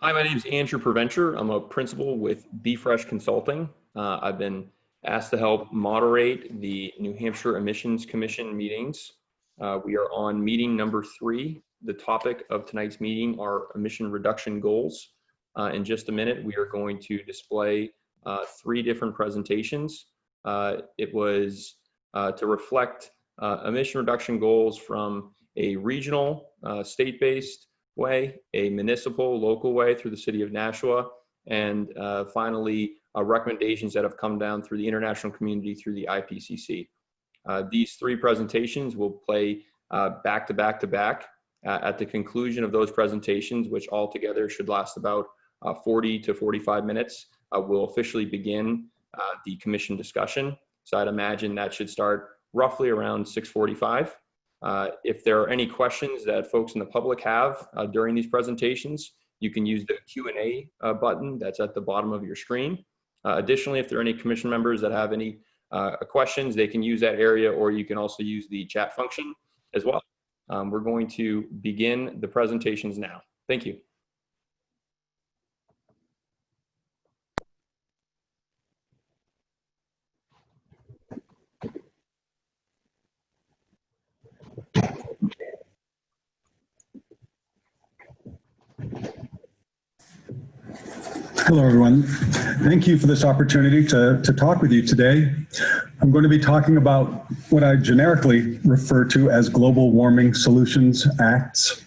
Hi, my name is Andrew Preventure. I'm a principal with BeFresh Consulting. I've been asked to help moderate the New Hampshire Emissions Commission meetings. We are on meeting number 3. The topic of tonight's meeting are emission reduction goals. In just a minute, we are going to display 3 different presentations. It was to reflect emission reduction goals from a regional, state-based way, a municipal, local way through the city of Nashua, and finally, recommendations that have come down through the international community through the IPCC. These 3 presentations will play back to back to back. At the conclusion of those presentations, which altogether should last about 40 to 45 minutes, we'll officially begin the commission discussion. So I'd imagine that should start roughly around 6:45. If there are any questions that folks in the public have during these presentations, you can use the Q&A button that's at the bottom of your screen. Additionally, if there are any commission members that have any questions, they can use that area, or you can also use the chat function as well. We're going to begin the presentations now. Thank you. Hello, everyone. Thank you for this opportunity to talk with you today. I'm going to be talking about what I generically refer to as Global Warming Solutions Acts.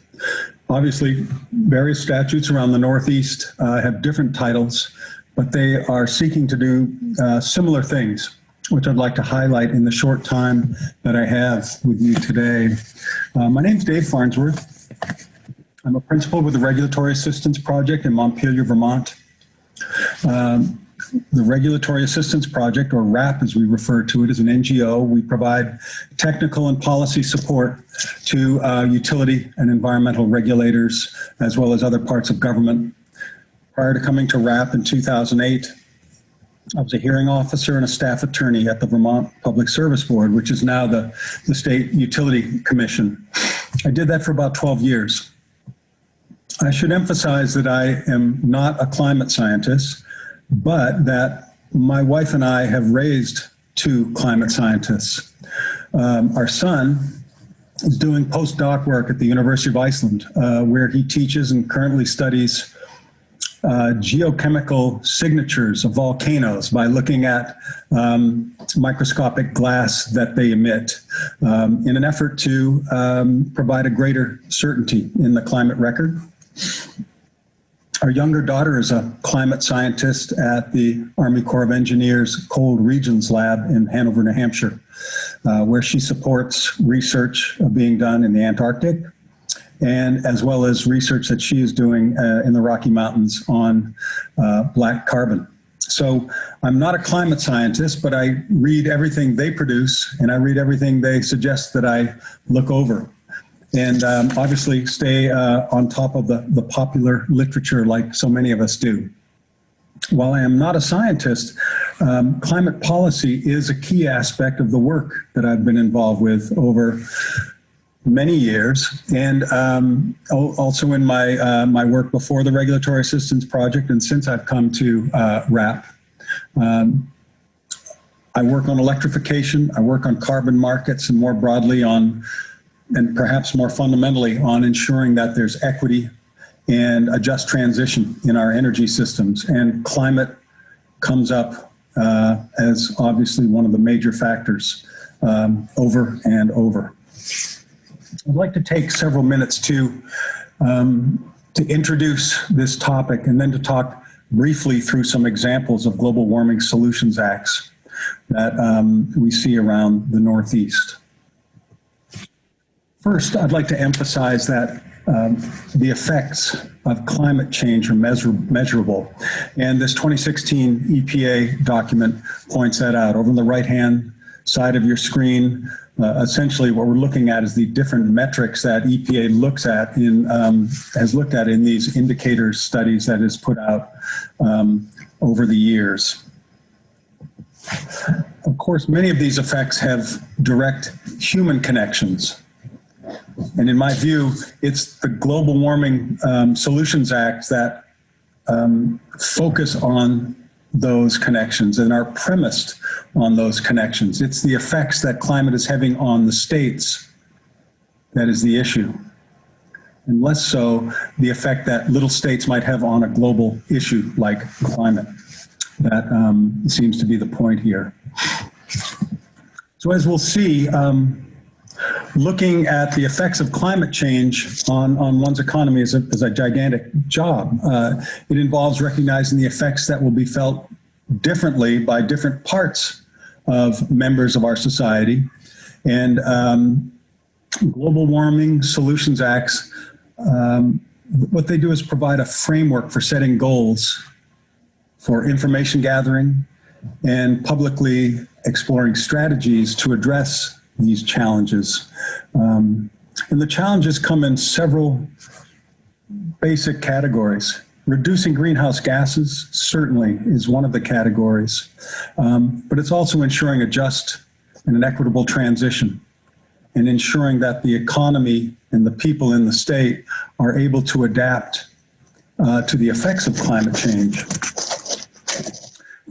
Obviously, various statutes around the Northeast have different titles, but they are seeking to do similar things, which I'd like to highlight in the short time that I have with you today. My name is Dave Farnsworth. I'm a principal with the Regulatory Assistance Project in Montpelier, Vermont. The Regulatory Assistance Project, or RAP as we refer to it, is an NGO. We provide technical and policy support to utility and environmental regulators, as well as other parts of government. Prior to coming to RAP in 2008, I was a hearing officer and a staff attorney at the Vermont Public Service Board, which is now the State Utility Commission. I did that for about 12 years. I should emphasize that I am not a climate scientist, but that my wife and I have raised 2 climate scientists. Our son is doing postdoc work at the University of Iceland, where he teaches and currently studies geochemical signatures of volcanoes by looking at microscopic glass that they emit in an effort to provide a greater certainty in the climate record. Our younger daughter is a climate scientist at the Army Corps of Engineers Cold Regions Lab in Hanover, New Hampshire, where she supports research being done in the Antarctic, and as well as research that she is doing in the Rocky Mountains on black carbon. So I'm not a climate scientist, but I read everything they produce, and I read everything they suggest that I look over. And obviously stay on top of the popular literature like so many of us do. While I am not a scientist, climate policy is a key aspect of the work that I've been involved with over many years, and also in my work before the Regulatory Assistance Project, and since I've come to RAP. I work on electrification, I work on carbon markets, and more broadly on, and perhaps more fundamentally, on ensuring that there's equity and a just transition in our energy systems. And climate comes up as obviously one of the major factors over and over. I'd like to take several minutes to introduce this topic, and then to talk briefly through some examples of Global Warming Solutions Acts that we see around the Northeast. First, I'd like to emphasize that the effects of climate change are measurable, and this 2016 EPA document points that out. Over on the right-hand side of your screen, essentially what we're looking at is the different metrics that EPA looks at has looked at in these indicator studies that is put out over the years. Of course, many of these effects have direct human connections. And in my view, it's the Global Warming Solutions Act that focus on those connections and are premised on those connections. It's the effects that climate is having on the states that is the issue, and less so the effect that little states might have on a global issue like climate. That seems to be the point here. So as we'll see, looking at the effects of climate change on one's economy is a gigantic job. It involves recognizing the effects that will be felt differently by different parts of members of our society. And Global Warming Solutions Acts, what they do is provide a framework for setting goals for information gathering and publicly exploring strategies to address these challenges. And the challenges come in several basic categories. Reducing greenhouse gases certainly is one of the categories, but it's also ensuring a just and an equitable transition and ensuring that the economy and the people in the state are able to adapt to the effects of climate change.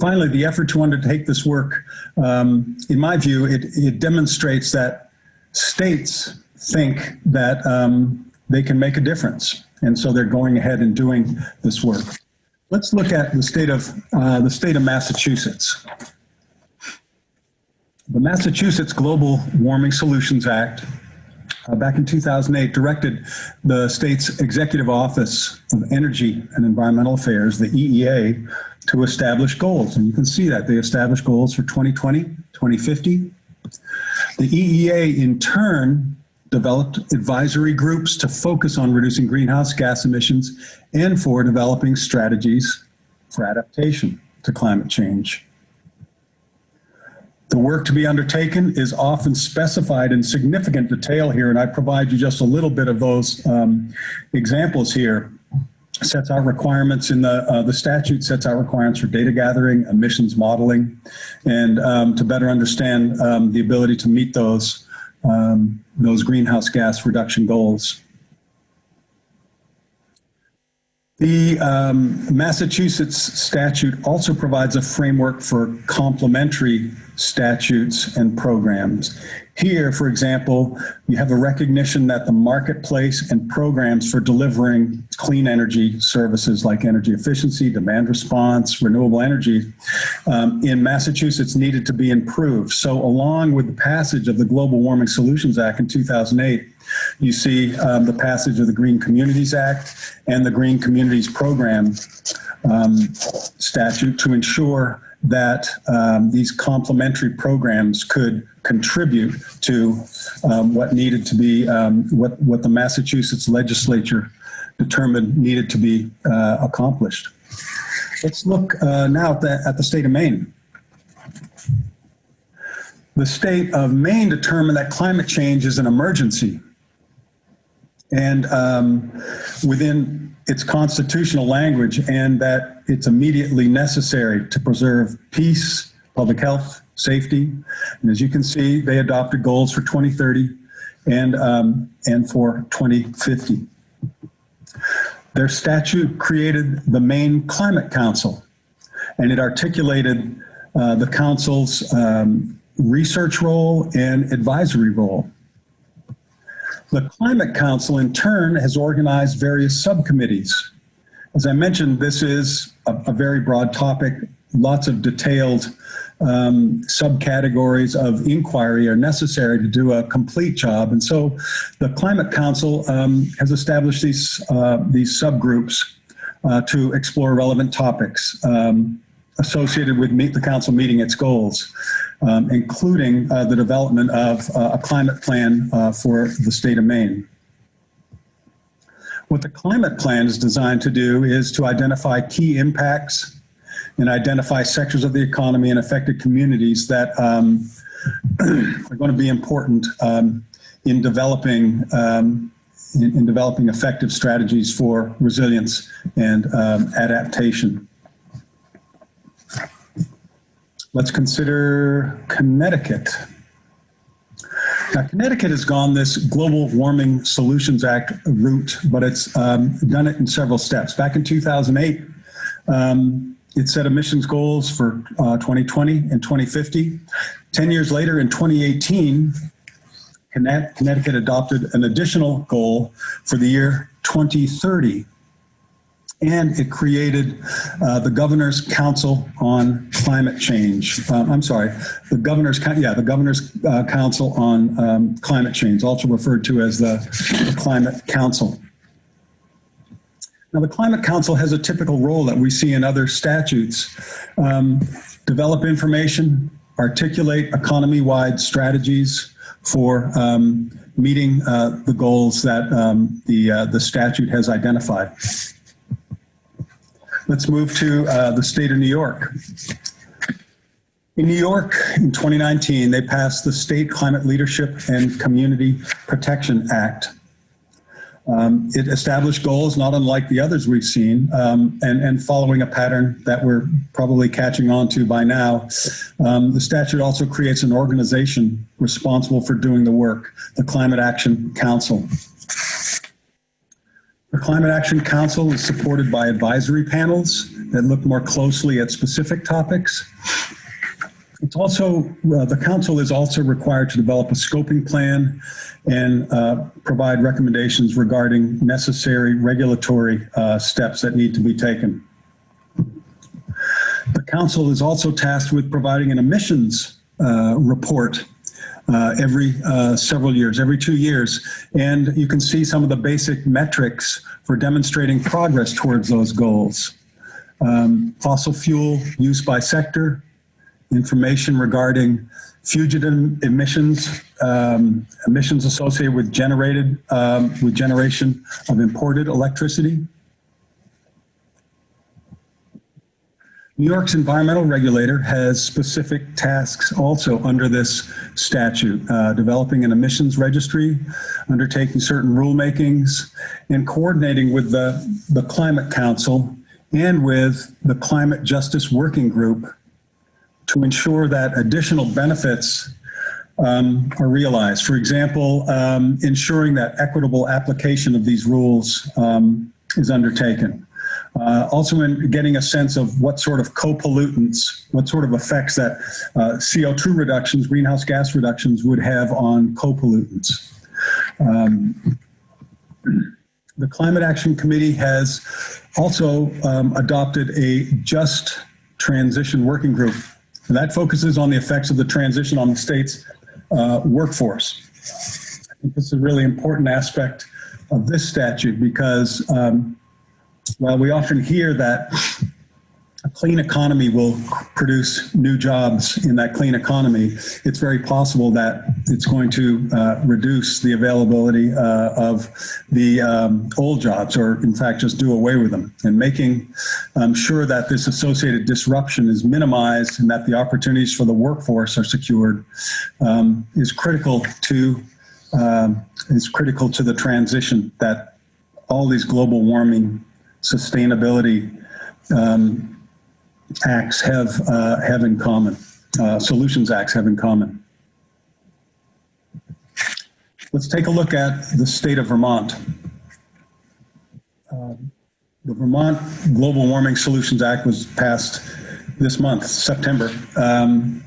Finally, the effort to undertake this work, in my view, it demonstrates that states think that they can make a difference, and so they're going ahead and doing this work. Let's look at the state of Massachusetts. The Massachusetts Global Warming Solutions Act, back in 2008, directed the state's Executive Office of Energy and Environmental Affairs, the EEA, to establish goals. And you can see that they established goals for 2020, 2050. The EEA, in turn, developed advisory groups to focus on reducing greenhouse gas emissions and for developing strategies for adaptation to climate change. The work to be undertaken is often specified in significant detail here, and I provide you just a little bit of those examples here. Sets out requirements in the statute, sets out requirements for data gathering, emissions modeling, and to better understand the ability to meet those greenhouse gas reduction goals. The Massachusetts statute also provides a framework for complementary statutes and programs. Here, for example, you have a recognition that the marketplace and programs for delivering clean energy services like energy efficiency, demand response, renewable energy in Massachusetts needed to be improved. So along with the passage of the Global Warming Solutions Act in 2008, you see the passage of the Green Communities Act and the Green Communities Program statute to ensure that these complementary programs could contribute to what needed to be, what the Massachusetts legislature determined needed to be accomplished. Let's look now at the state of Maine. The state of Maine determined that climate change is an emergency. And within its constitutional language, and that it's immediately necessary to preserve peace, public health, safety. And as you can see, they adopted goals for 2030 and for 2050. Their statute created the Maine Climate Council, and it articulated the council's research role and advisory role. The Climate Council, in turn, has organized various subcommittees. As I mentioned, this is a very broad topic. Lots of detailed subcategories of inquiry are necessary to do a complete job. And so the Climate Council has established these subgroups to explore relevant topics associated with the council meeting its goals, including the development of a climate plan for the state of Maine. What the climate plan is designed to do is to identify key impacts and identify sectors of the economy and affected communities that are going to be important in developing effective strategies for resilience and adaptation. Let's consider Connecticut. Now, Connecticut has gone this Global Warming Solutions Act route, but it's done it in several steps. Back in 2008, It set emissions goals for 2020 and 2050. 10 years later, in 2018, Connecticut adopted an additional goal for the year 2030. And it created the Governor's Council on Climate Change. The Governor's Council on Climate Change, also referred to as the Climate Council. Now, the Climate Council has a typical role that we see in other statutes. Develop information, articulate economy-wide strategies for meeting the goals that the statute has identified. Let's move to the state of New York. In New York, in 2019, they passed the State Climate Leadership and Community Protection Act. It established goals not unlike the others we've seen, and following a pattern that we're probably catching on to by now. The statute also creates an organization responsible for doing the work, the Climate Action Council. The Climate Action Council is supported by advisory panels that look more closely at specific topics. It's also, the council is also required to develop a scoping plan and provide recommendations regarding necessary regulatory steps that need to be taken. The council is also tasked with providing an emissions report every several years, every 2 years. And you can see some of the basic metrics for demonstrating progress towards those goals. Fossil fuel use by sector, information regarding fugitive emissions, emissions associated with generation of imported electricity. New York's environmental regulator has specific tasks also under this statute, developing an emissions registry, undertaking certain rulemakings, and coordinating with the Climate Council and with the Climate Justice Working Group to ensure that additional benefits are realized. For example, ensuring that equitable application of these rules is undertaken. Also in getting a sense of what sort of co-pollutants, what sort of effects that CO2 reductions, greenhouse gas reductions would have on co-pollutants. The Climate Action Committee has also adopted a Just Transition Working Group. And that focuses on the effects of the transition on the state's workforce. I think this is a really important aspect of this statute because while we often hear that a clean economy will produce new jobs in that clean economy, it's very possible that it's going to reduce the availability of the old jobs, or in fact just do away with them. And making sure that this associated disruption is minimized and that the opportunities for the workforce are secured is critical to the transition that all these global warming sustainability acts have in common, solutions acts have in common. Let's take a look at the state of Vermont. The Vermont Global Warming Solutions Act was passed this month, September. And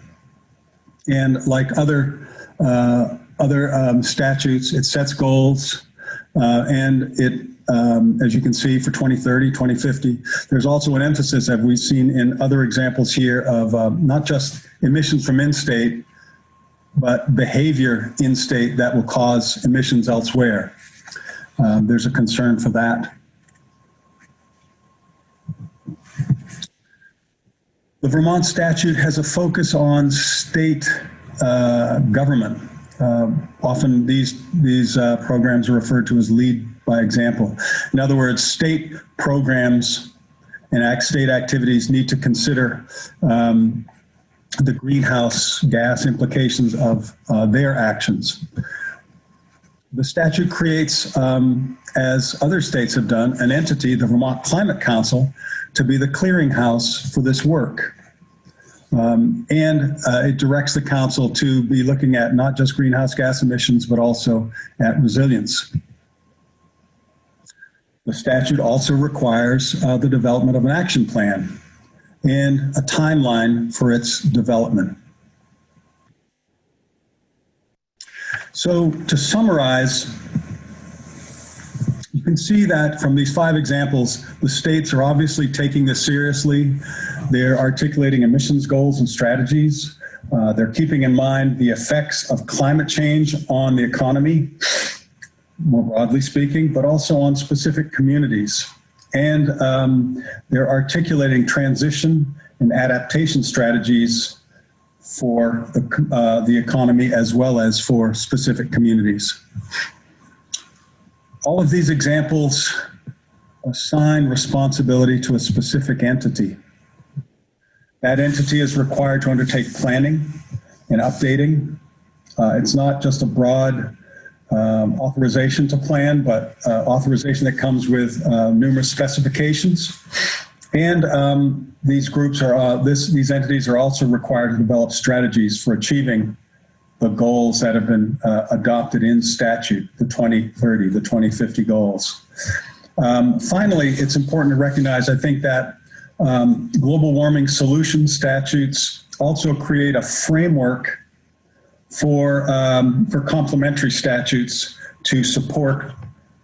like other statutes, it sets goals and it as you can see, for 2030, 2050, there's also an emphasis, as we've seen in other examples here, of not just emissions from in-state, but behavior in-state that will cause emissions elsewhere. There's a concern for that. The Vermont statute has a focus on state government. Often these programs are referred to as lead by example. In other words, state programs and state activities need to consider the greenhouse gas implications of their actions. The statute creates, as other states have done, an entity, the Vermont Climate Council, to be the clearinghouse for this work. And it directs the council to be looking at not just greenhouse gas emissions, but also at resilience. The statute also requires the development of an action plan and a timeline for its development. So to summarize, you can see that from these 5 examples, the states are obviously taking this seriously. They're articulating emissions goals and strategies. They're keeping in mind the effects of climate change on the economy, more broadly speaking, but also on specific communities. And they're articulating transition and adaptation strategies for the economy as well as for specific communities. All of these examples assign responsibility to a specific entity. That entity is required to undertake planning and updating. It's not just a broad authorization to plan, but authorization that comes with numerous specifications. And these groups are, these entities are also required to develop strategies for achieving the goals that have been adopted in statute, the 2030, the 2050 goals. Finally, it's important to recognize, I think, that global warming solution statutes also create a framework for complementary statutes to support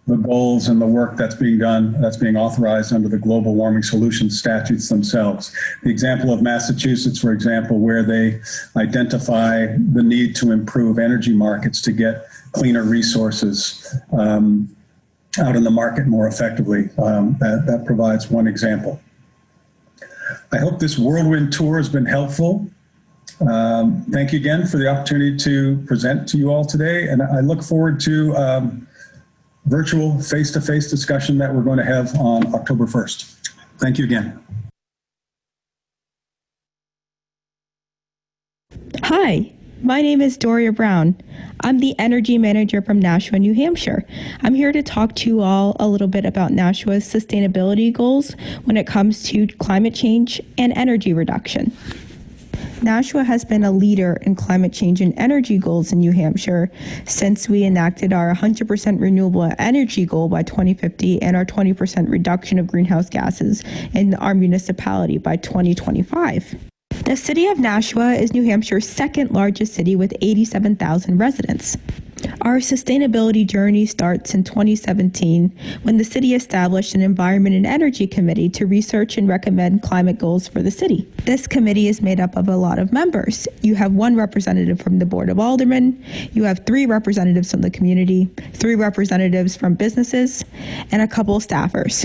the goals and the work that's being done, that's being authorized under the global warming solution statutes themselves. The example of Massachusetts, for example, where they identify the need to improve energy markets to get cleaner resources out in the market more effectively. That provides one example. I hope this whirlwind tour has been helpful. Thank you again for the opportunity to present to you all today, and I look forward to virtual face-to-face discussion that we're going to have on October 1st. Thank you again. Hi, my name is Doria Brown. I'm the energy manager from Nashua, New Hampshire. I'm here to talk to you all a little bit about Nashua's sustainability goals when it comes to climate change and energy reduction. Nashua has been a leader in climate change and energy goals in New Hampshire since we enacted our 100% renewable energy goal by 2050 and our 20% reduction of greenhouse gases in our municipality by 2025. The city of Nashua is New Hampshire's second largest city with 87,000 residents. Our sustainability journey starts in 2017 when the city established an Environment and Energy Committee to research and recommend climate goals for the city. This committee is made up of a lot of members. You have 1 representative from the Board of Aldermen, you have 3 representatives from the community, 3 representatives from businesses, and a couple staffers.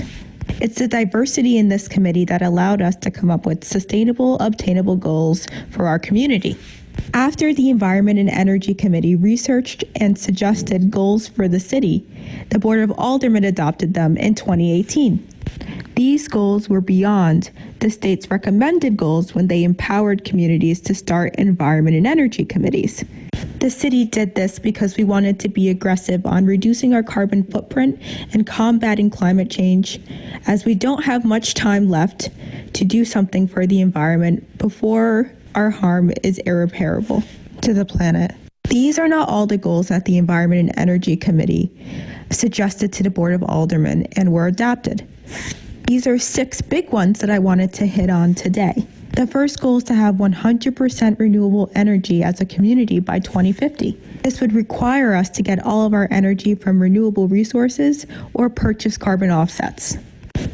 It's the diversity in this committee that allowed us to come up with sustainable, obtainable goals for our community. After the Environment and Energy Committee researched and suggested goals for the city, the Board of Aldermen adopted them in 2018. These goals were beyond the state's recommended goals when they empowered communities to start Environment and Energy Committees. The city did this because we wanted to be aggressive on reducing our carbon footprint and combating climate change, as we don't have much time left to do something for the environment before our harm is irreparable to the planet. These are not all the goals that the Environment and Energy Committee suggested to the Board of Aldermen and were adopted. These are 6 big ones that I wanted to hit on today. The first goal is to have 100% renewable energy as a community by 2050. This would require us to get all of our energy from renewable resources or purchase carbon offsets.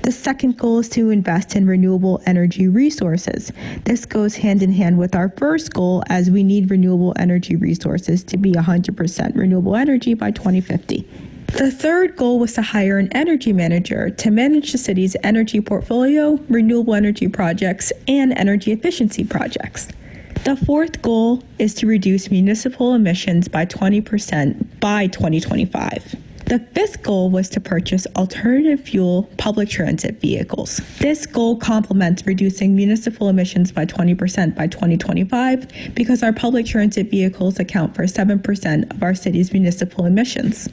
The second goal is to invest in renewable energy resources. This goes hand in hand with our first goal, as we need renewable energy resources to be 100% renewable energy by 2050. The third goal was to hire an energy manager to manage the city's energy portfolio, renewable energy projects, and energy efficiency projects. The fourth goal is to reduce municipal emissions by 20% by 2025. The fifth goal was to purchase alternative fuel public transit vehicles. This goal complements reducing municipal emissions by 20% by 2025 because our public transit vehicles account for 7% of our city's municipal emissions.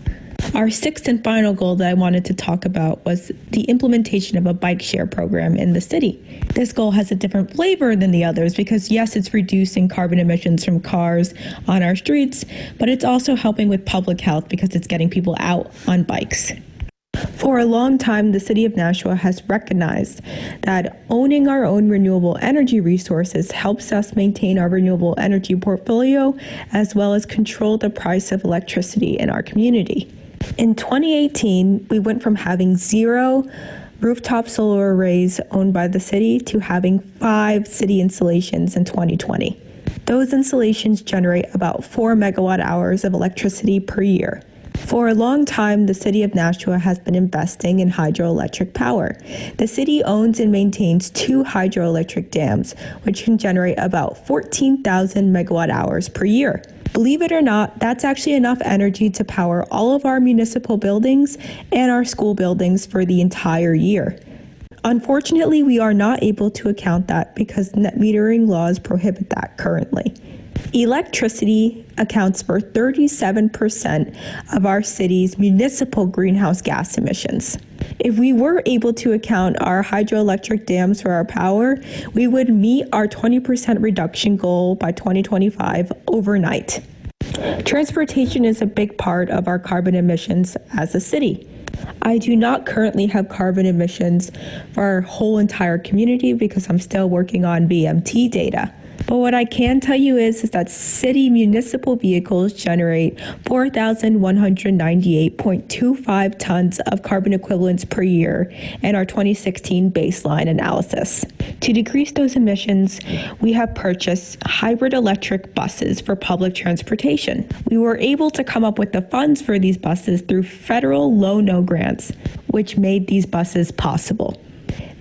Our sixth and final goal that I wanted to talk about was the implementation of a bike share program in the city. This goal has a different flavor than the others because, yes, it's reducing carbon emissions from cars on our streets, but it's also helping with public health because it's getting people out on bikes. For a long time, the City of Nashua has recognized that owning our own renewable energy resources helps us maintain our renewable energy portfolio as well as control the price of electricity in our community. In 2018, we went from having 0 rooftop solar arrays owned by the city to having 5 city installations in 2020. Those installations generate about 4 megawatt hours of electricity per year. For a long time, the City of Nashua has been investing in hydroelectric power. The city owns and maintains 2 hydroelectric dams, which can generate about 14,000 megawatt hours per year. Believe it or not, that's actually enough energy to power all of our municipal buildings and our school buildings for the entire year. Unfortunately, we are not able to account that because net metering laws prohibit that currently. Electricity accounts for 37% of our city's municipal greenhouse gas emissions. If we were able to account our hydroelectric dams for our power, we would meet our 20% reduction goal by 2025 overnight. Transportation is a big part of our carbon emissions as a city. I do not currently have carbon emissions for our whole entire community because I'm still working on BMT data. But what I can tell you is that city municipal vehicles generate 4,198.25 tons of carbon equivalents per year in our 2016 baseline analysis. To decrease those emissions, we have purchased hybrid electric buses for public transportation. We were able to come up with the funds for these buses through federal low-no grants, which made these buses possible.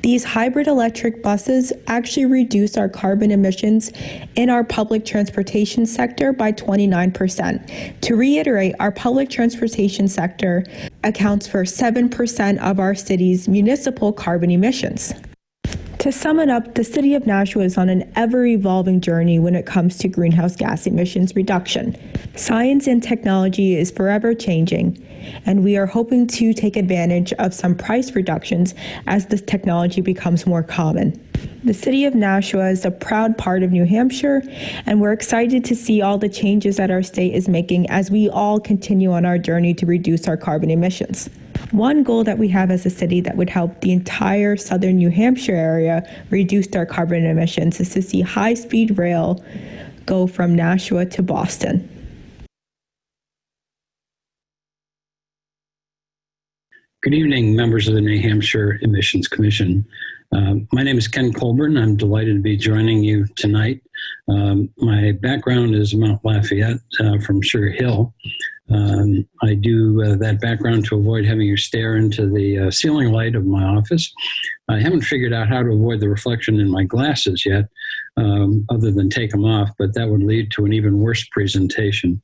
These hybrid electric buses actually reduce our carbon emissions in our public transportation sector by 29%. To reiterate, our public transportation sector accounts for 7% of our city's municipal carbon emissions. To sum it up, the City of Nashua is on an ever-evolving journey when it comes to greenhouse gas emissions reduction. Science and technology is forever changing, and we are hoping to take advantage of some price reductions as this technology becomes more common. The City of Nashua is a proud part of New Hampshire, and we're excited to see all the changes that our state is making as we all continue on our journey to reduce our carbon emissions. One goal that we have as a city that would help the entire southern New Hampshire area reduce their carbon emissions is to see high-speed rail go from Nashua to Boston. Good evening, members of the New Hampshire Emissions Commission. My name is Ken Colburn. I'm delighted to be joining you tonight. My background is Mount Lafayette from Sugar Hill. I do that background to avoid having you stare into the ceiling light of my office. I haven't figured out how to avoid the reflection in my glasses yet, other than take them off, but that would lead to an even worse presentation.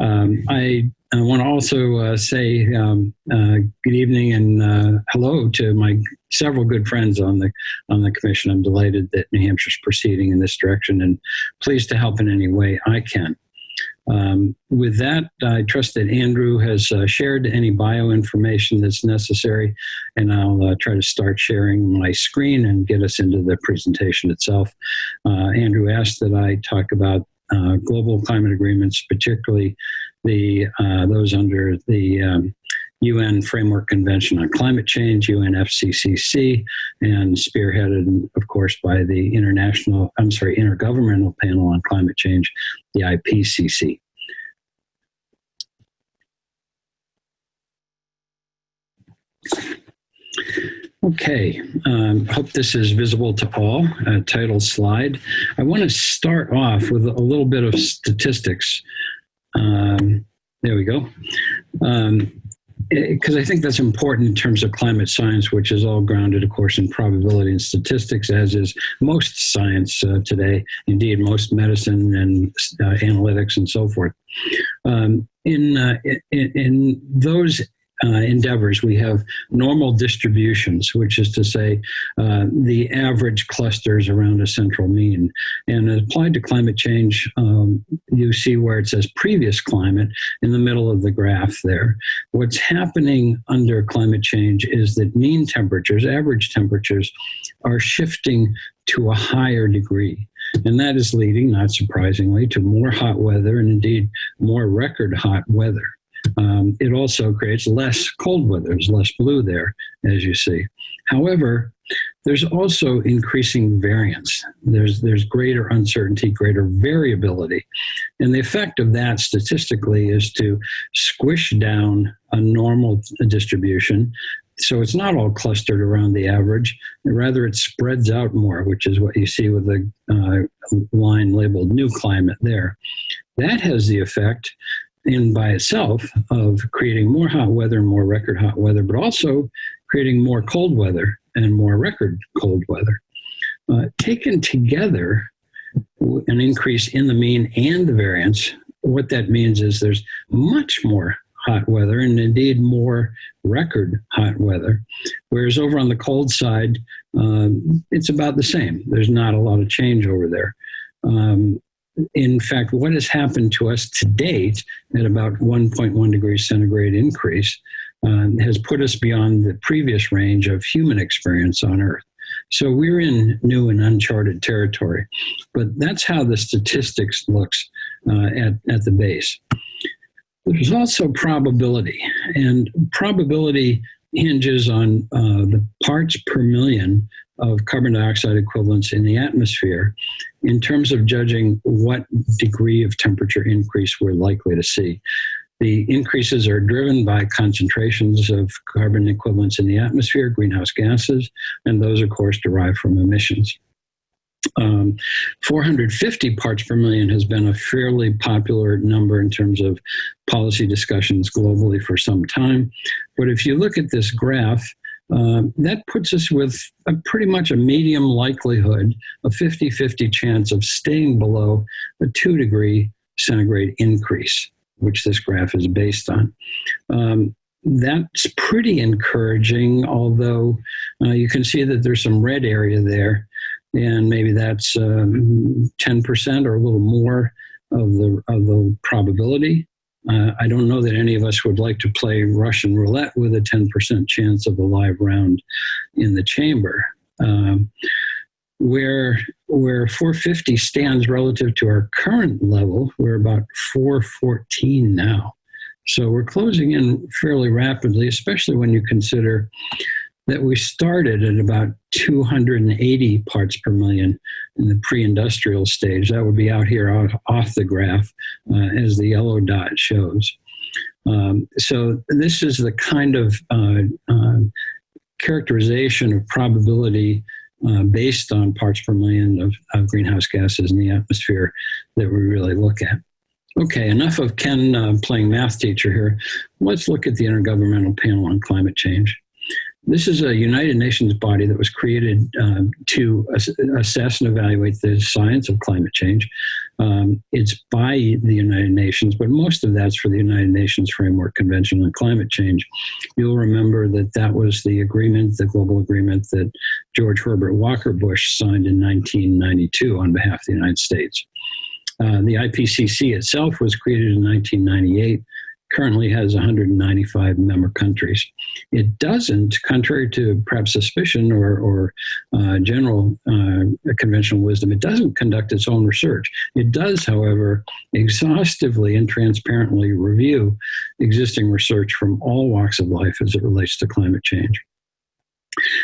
I want to also say good evening and hello to my several good friends on the commission. I'm delighted that New Hampshire's proceeding in this direction and pleased to help in any way I can. With that, I trust that Andrew has shared any bio information that's necessary, and I'll try to start sharing my screen and get us into the presentation itself. Andrew asked that I talk about global climate agreements, particularly those under the UN Framework Convention on Climate Change, UNFCCC, and spearheaded, of course, by the Intergovernmental Panel on Climate Change, the IPCC. Okay, hope this is visible to all. Title slide. I want to start off with a little bit of statistics. There we go. Because I think that's important in terms of climate science, which is all grounded, of course, in probability and statistics, as is most science today, indeed most medicine and analytics and so forth. In those endeavors, we have normal distributions, which is to say the average clusters around a central mean. And applied to climate change, you see where it says previous climate in the middle of the graph there. What's happening under climate change is that mean temperatures, average temperatures, are shifting to a higher degree. And that is leading, not surprisingly, to more hot weather and indeed more record hot weather. It also creates less cold weather. There's less blue there, as you see. However, there's also increasing variance. There's greater uncertainty, greater variability. And the effect of that statistically is to squish down a normal distribution. So it's not all clustered around the average. Rather, it spreads out more, which is what you see with the line labeled new climate there. That has the effect in by itself of creating more hot weather, more record hot weather, but also creating more cold weather and more record cold weather. Taken together, an increase in the mean and the variance, what that means is there's much more hot weather and indeed more record hot weather. Whereas over on the cold side, it's about the same. There's not a lot of change over there. In fact, what has happened to us to date at about 1.1 degrees centigrade increase has put us beyond the previous range of human experience on Earth. So we're in new and uncharted territory. But that's how the statistics looks at the base. There's also probability, and probability hinges on the parts per million of carbon dioxide equivalents in the atmosphere in terms of judging what degree of temperature increase we're likely to see. The increases are driven by concentrations of carbon equivalents in the atmosphere, greenhouse gases, and those, of course, derive from emissions. 450 parts per million has been a fairly popular number in terms of policy discussions globally for some time. But if you look at this graph, that puts us with pretty much a medium likelihood, a 50-50 chance of staying below a 2 degree centigrade increase, which this graph is based on. That's pretty encouraging, although you can see that there's some red area there, and maybe that's 10% or a little more of the probability. I don't know that any of us would like to play Russian roulette with a 10% chance of a live round in the chamber. Where 450 stands relative to our current level, we're about 414 now. So we're closing in fairly rapidly, especially when you consider that we started at about 280 parts per million in the pre-industrial stage. That would be out here off the graph as the yellow dot shows. So this is the kind of characterization of probability based on parts per million of greenhouse gases in the atmosphere that we really look at. Okay, enough of Ken playing math teacher here. Let's look at the Intergovernmental Panel on Climate Change. This is a United Nations body that was created to assess and evaluate the science of climate change. It's by the United Nations, but most of that's for the United Nations Framework Convention on Climate Change. You'll remember that that was the agreement, the global agreement that George Herbert Walker Bush signed in 1992 on behalf of the United States. The IPCC itself was created in 1998. Currently has 195 member countries. It doesn't, contrary to perhaps suspicion or general conventional wisdom, it doesn't conduct its own research. It does, however, exhaustively and transparently review existing research from all walks of life as it relates to climate change.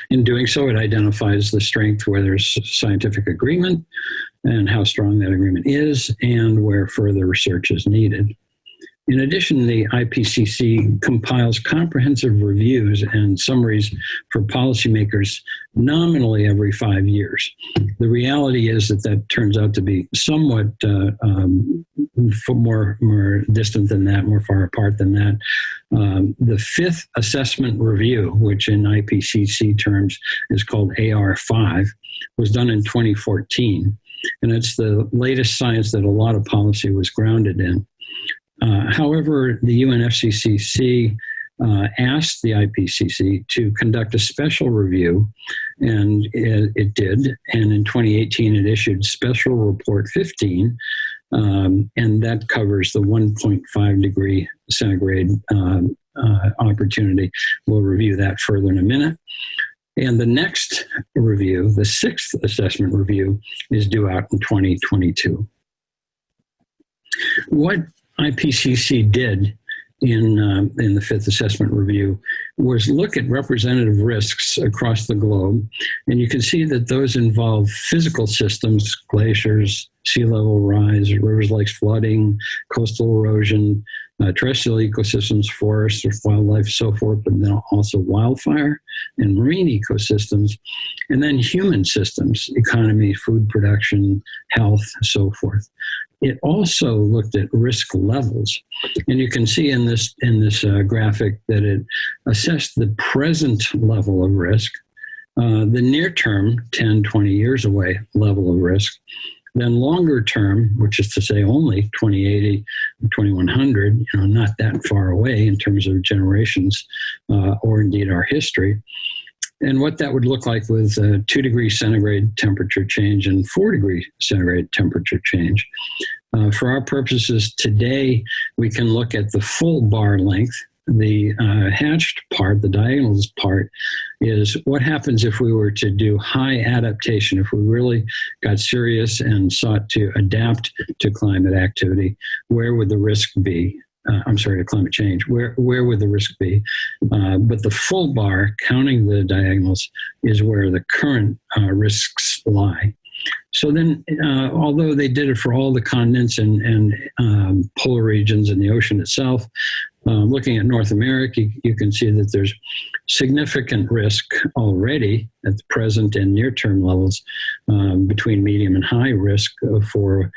In doing so, it identifies the strength where there's scientific agreement and how strong that agreement is and where further research is needed. In addition, the IPCC compiles comprehensive reviews and summaries for policymakers nominally every 5 years. The reality is that turns out to be somewhat more distant than that, more far apart than that. The fifth assessment review, which in IPCC terms is called AR5, was done in 2014. And it's the latest science that a lot of policy was grounded in. However, the UNFCCC asked the IPCC to conduct a special review, and it did. And in 2018, it issued Special Report 15, and that covers the 1.5 degree centigrade opportunity. We'll review that further in a minute. And the next review, the sixth assessment review, is due out in 2022. What IPCC did in the fifth assessment review was look at representative risks across the globe. And you can see that those involve physical systems, glaciers, sea level rise, rivers, lakes, flooding, coastal erosion, terrestrial ecosystems, forests, wildlife, so forth, but then also wildfire and marine ecosystems, and then human systems, economy, food production, health, so forth. It also looked at risk levels, and you can see in this graphic that it assessed the present level of risk, the near term, 10, 20 years away level of risk, then longer term, which is to say only 2080, 2100, not that far away in terms of generations or indeed our history. And what that would look like with 2 degrees centigrade temperature change and 4 degrees centigrade temperature change. For our purposes today, we can look at the full bar length. The hatched part, the diagonals part, is what happens if we were to do high adaptation, if we really got serious and sought to adapt to climate activity. Where would the risk be? To climate change. Where would the risk be? But the full bar, counting the diagonals, is where the current risks lie. So then, although they did it for all the continents and polar regions and the ocean itself, looking at North America, you can see that there's significant risk already at the present and near-term levels between medium and high risk for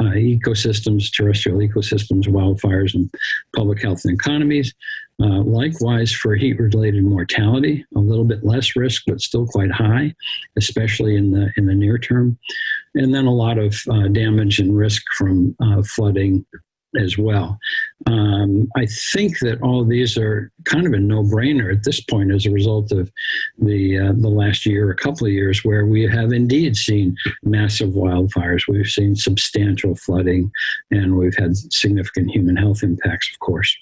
ecosystems, terrestrial ecosystems, wildfires, and public health and economies. Likewise, for heat-related mortality, a little bit less risk, but still quite high, especially in the near term. And then a lot of damage and risk from flooding as well. I think that all of these are kind of a no-brainer at this point as a result of the last year, a couple of years, where we have indeed seen massive wildfires. We've seen substantial flooding, and we've had significant human health impacts, of course.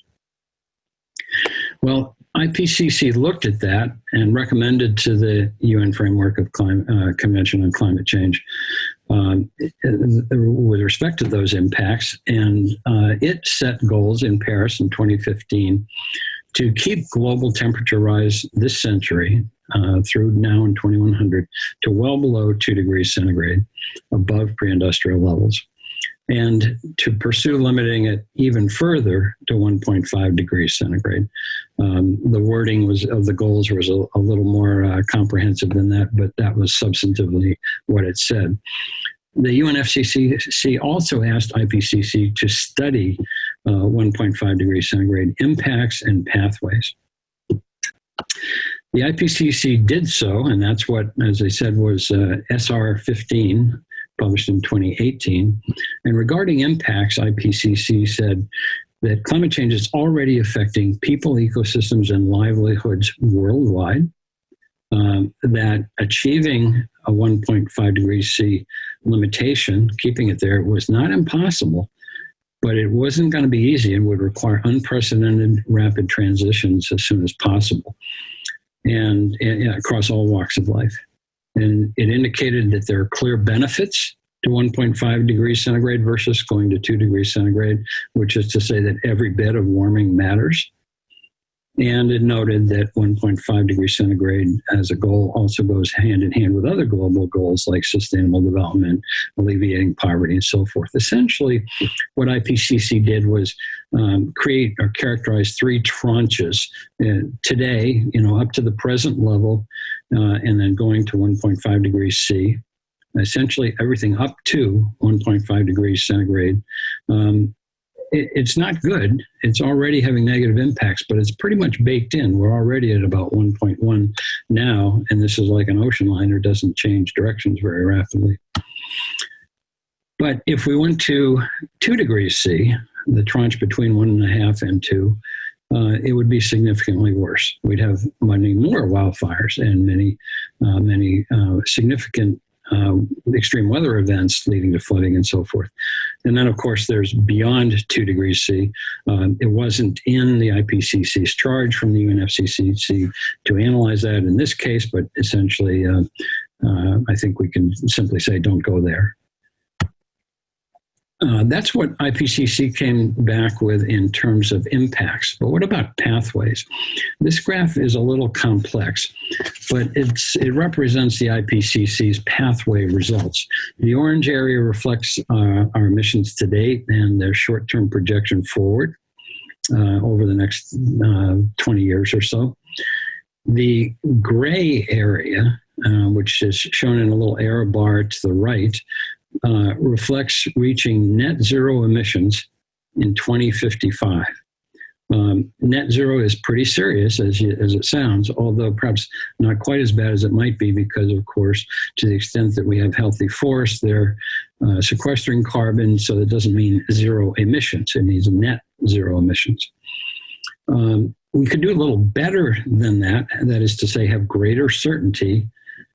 Well, IPCC looked at that and recommended to the UN Framework of Convention on Climate Change with respect to those impacts, and it set goals in Paris in 2015 to keep global temperature rise this century through now in 2100 to well below 2 degrees centigrade, above pre-industrial levels, and to pursue limiting it even further to 1.5 degrees centigrade. The wording of the goals was a little more comprehensive than that, but that was substantively what it said. The UNFCCC also asked IPCC to study 1.5 degrees centigrade impacts and pathways. The IPCC did so, and that's what, as I said, was SR 15, published in 2018. And regarding impacts, IPCC said that climate change is already affecting people, ecosystems, and livelihoods worldwide, that achieving a 1.5 degrees C limitation, keeping it there, was not impossible, but it wasn't going to be easy and would require unprecedented rapid transitions as soon as possible, and across all walks of life. And it indicated that there are clear benefits to 1.5 degrees centigrade versus going to 2 degrees centigrade, which is to say that every bit of warming matters. And it noted that 1.5 degrees centigrade as a goal also goes hand in hand with other global goals like sustainable development, alleviating poverty, and so forth. Essentially, what IPCC did was create or characterize 3 tranches today, up to the present level, and then going to 1.5 degrees C. Essentially, everything up to 1.5 degrees centigrade. It's not good. It's already having negative impacts, but it's pretty much baked in. We're already at about 1.1 now, and this is like an ocean liner, doesn't change directions very rapidly. But if we went to 2 degrees C, the tranche between 1.5 and 2, it would be significantly worse. We'd have many more wildfires and many significant extreme weather events leading to flooding and so forth. And then, of course, there's beyond 2 degrees C. It wasn't in the IPCC's charge from the UNFCCC to analyze that in this case, but essentially, I think we can simply say don't go there. That's what IPCC came back with in terms of impacts. But what about pathways? This graph is a little complex, but it represents the IPCC's pathway results. The orange area reflects our emissions to date and their short-term projection forward over the next 20 years or so. The gray area, which is shown in a little arrow bar to the right, reflects reaching net zero emissions in 2055. Net zero is pretty serious, as it sounds, although perhaps not quite as bad as it might be, because, of course, to the extent that we have healthy forests, they're sequestering carbon, so that doesn't mean zero emissions. It means net zero emissions. We could do a little better than that is to say, have greater certainty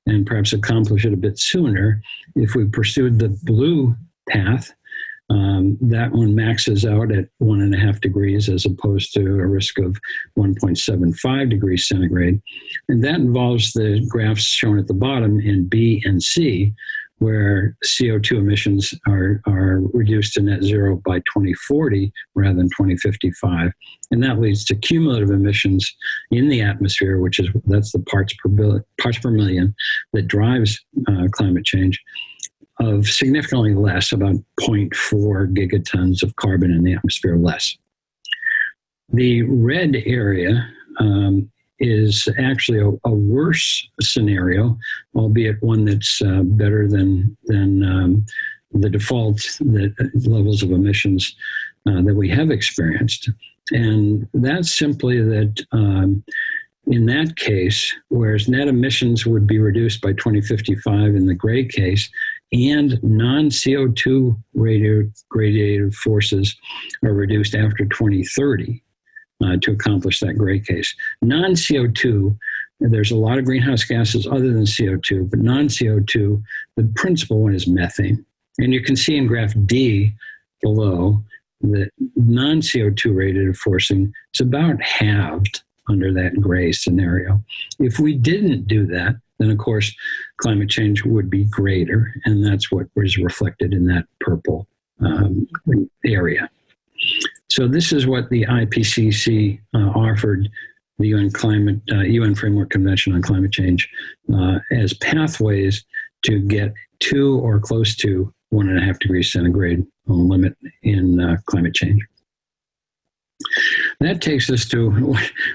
and perhaps accomplish it a bit sooner if we pursued the blue path. That one maxes out at 1.5 degrees as opposed to a risk of 1.75 degrees centigrade. And that involves the graphs shown at the bottom in B and C, where CO2 emissions are reduced to net zero by 2040 rather than 2055. And that leads to cumulative emissions in the atmosphere, that's the parts per million that drives climate change, of significantly less, about 0.4 gigatons of carbon in the atmosphere less. The red area is actually a worse scenario, albeit one that's better than the default levels of emissions that we have experienced. And that's simply that in that case, whereas net emissions would be reduced by 2055 in the gray case, and non-CO2 radiative forces are reduced after 2030 to accomplish that gray case. Non-CO2, there's a lot of greenhouse gases other than CO2, but non-CO2, the principal one is methane. And you can see in graph D below that non-CO2 radiative forcing is about halved under that gray scenario. If we didn't do that, then of course climate change would be greater, and that's what was reflected in that purple area. So this is what the IPCC offered the UN Framework Convention on Climate Change as pathways to get to or close to 1.5 degrees centigrade limit in climate change. That takes us to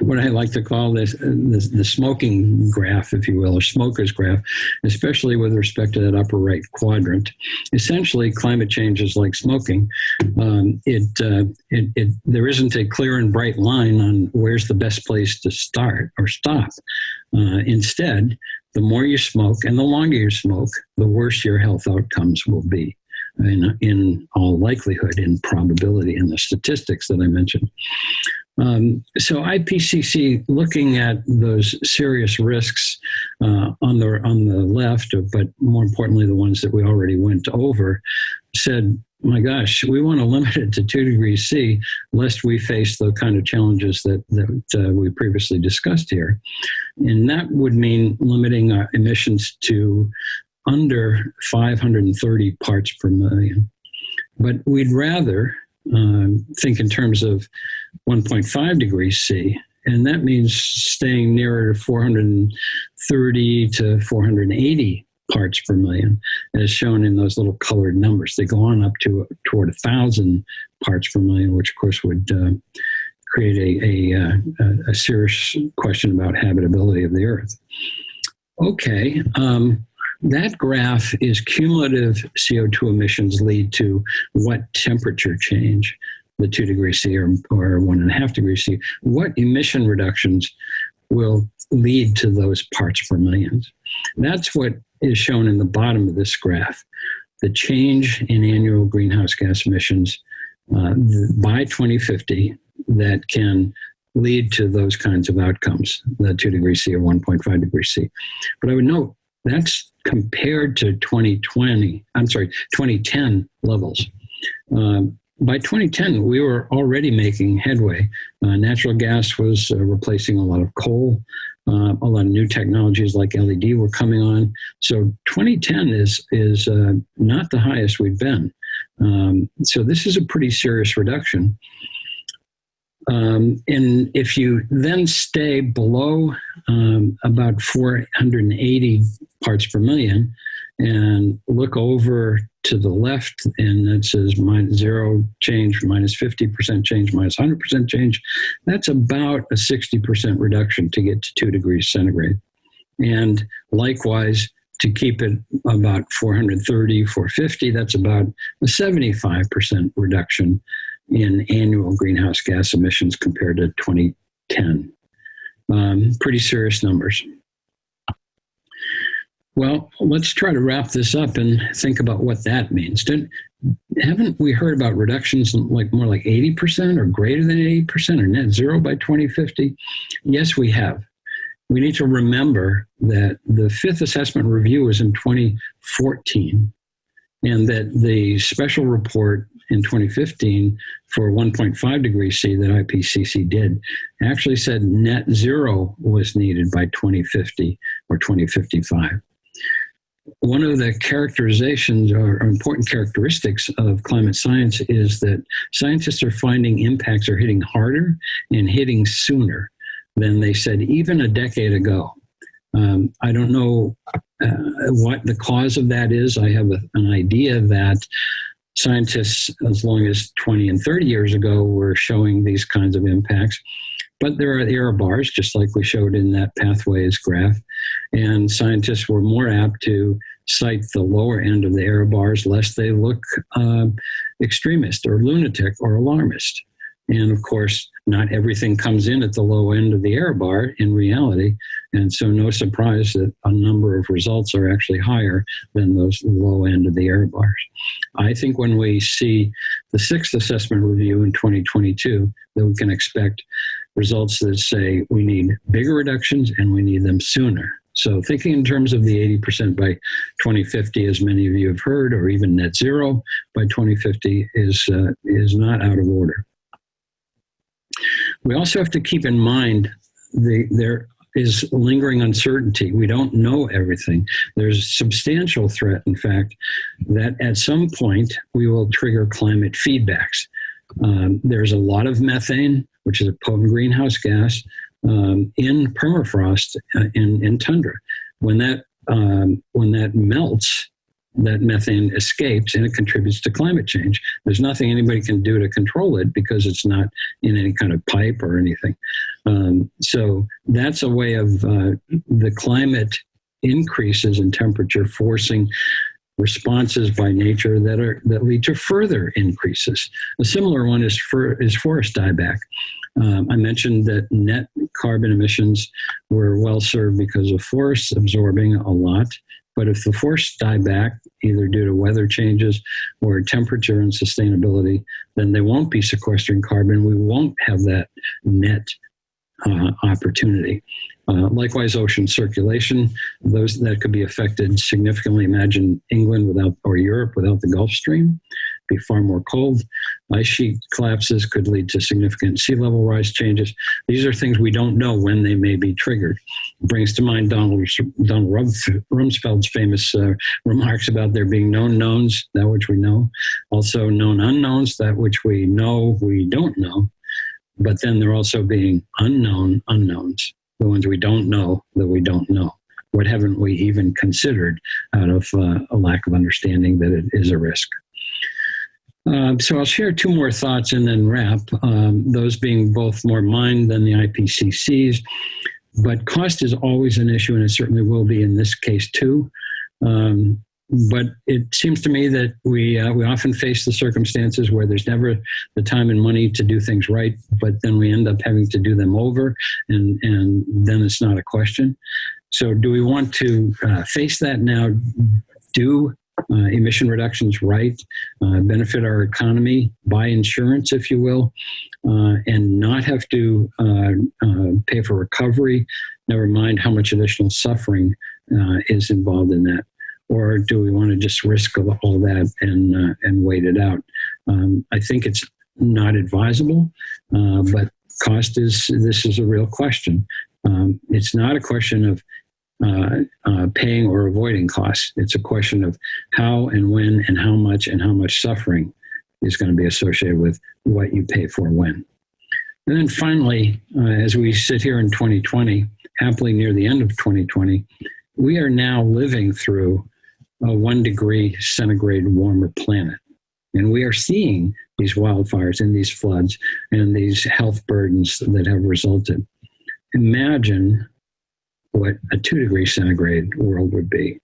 what I like to call the smoking graph, if you will, or smoker's graph, especially with respect to that upper right quadrant. Essentially, climate change is like smoking. There isn't a clear and bright line on where's the best place to start or stop. Instead, the more you smoke and the longer you smoke, the worse your health outcomes will be. In all likelihood, in probability, in the statistics that I mentioned. So IPCC, looking at those serious risks on the left, but more importantly, the ones that we already went over, said, my gosh, we want to limit it to 2 degrees C, lest we face the kind of challenges that we previously discussed here. And that would mean limiting our emissions to under 530 parts per million. But we'd rather think in terms of 1.5 degrees C, and that means staying nearer to 430 to 480 parts per million, as shown in those little colored numbers. They go on up toward 1,000 parts per million, which of course would create a serious question about habitability of the Earth. Okay. That graph is cumulative CO2 emissions lead to what temperature change, the 2 degrees C or 1.5 degrees C, what emission reductions will lead to those parts per million. That's what is shown in the bottom of this graph, the change in annual greenhouse gas emissions by 2050 that can lead to those kinds of outcomes, the 2 degrees C or 1.5 degrees C. But I would note that's compared to 2010 levels. By 2010, we were already making headway. Natural gas was replacing a lot of coal. A lot of new technologies like LED were coming on. So 2010 is not the highest we've been. So this is a pretty serious reduction. And if you then stay below about 480 parts per million and look over to the left, and that says -0 change, -50% change, -100% change, that's about a 60% reduction to get to 2 degrees centigrade. And likewise, to keep it about 430, 450, that's about a 75% reduction in annual greenhouse gas emissions compared to 2010. Pretty serious numbers. Well, let's try to wrap this up and think about what that means. Haven't we heard about reductions like more like 80% or greater than 80% or net zero by 2050? Yes, we have. We need to remember that the fifth assessment review was in 2014, and that the special report in 2015 for 1.5 degrees C that IPCC did actually said net zero was needed by 2050 or 2055. One of the characterizations or important characteristics of climate science is that scientists are finding impacts are hitting harder and hitting sooner than they said even a decade ago. I don't know what the cause of that is. I have an idea that scientists, as long as 20 and 30 years ago, were showing these kinds of impacts. But there are error bars, just like we showed in that pathways graph. And scientists were more apt to cite the lower end of the error bars, lest they look extremist or lunatic or alarmist. And of course, not everything comes in at the low end of the error bar in reality. And so no surprise that a number of results are actually higher than those low end of the error bars. I think when we see the sixth assessment review in 2022, that we can expect results that say we need bigger reductions and we need them sooner. So thinking in terms of the 80% by 2050, as many of you have heard, or even net zero by 2050 is not out of order. We also have to keep in mind there is lingering uncertainty. We don't know everything. There's substantial threat, in fact, that at some point we will trigger climate feedbacks. There's a lot of methane, which is a potent greenhouse gas, in permafrost in tundra. When that melts, that methane escapes and it contributes to climate change. There's nothing anybody can do to control it because it's not in any kind of pipe or anything. So that's a way of the climate increases in temperature forcing responses by nature that lead to further increases. A similar one is forest dieback. I mentioned that net carbon emissions were well served because of forests absorbing a lot. But if the forests die back, either due to weather changes or temperature and sustainability, then they won't be sequestering carbon. We won't have that net opportunity. Likewise, ocean circulation, those that could be affected significantly. Imagine England or Europe without the Gulf Stream, be far more cold. Ice sheet collapses could lead to significant sea level rise changes. These are things we don't know when they may be triggered. It brings to mind Donald Rumsfeld's famous remarks about there being known knowns, that which we know, also known unknowns, that which we know we don't know, but then there also being unknown unknowns, the ones we don't know that we don't know. What haven't we even considered out of a lack of understanding that it is a risk? So I'll share two more thoughts and then wrap, those being both more mine than the IPCC's. But cost is always an issue, and it certainly will be in this case too. But it seems to me that we often face the circumstances where there's never the time and money to do things right, but then we end up having to do them over, and then it's not a question. So do we want to face that now, do emission reductions right, benefit our economy, buy insurance, if you will, and not have to pay for recovery, never mind how much additional suffering is involved in that? Or do we want to just risk all that and wait it out? I think it's not advisable, but this is a real question. It's not a question of paying or avoiding costs. It's a question of how and when and how much suffering is going to be associated with what you pay for when. And then finally, as we sit here in 2020, happily near the end of 2020, we are now living through a 1 degree centigrade warmer planet. And we are seeing these wildfires and these floods and these health burdens that have resulted. Imagine what a 2 degree centigrade world would be.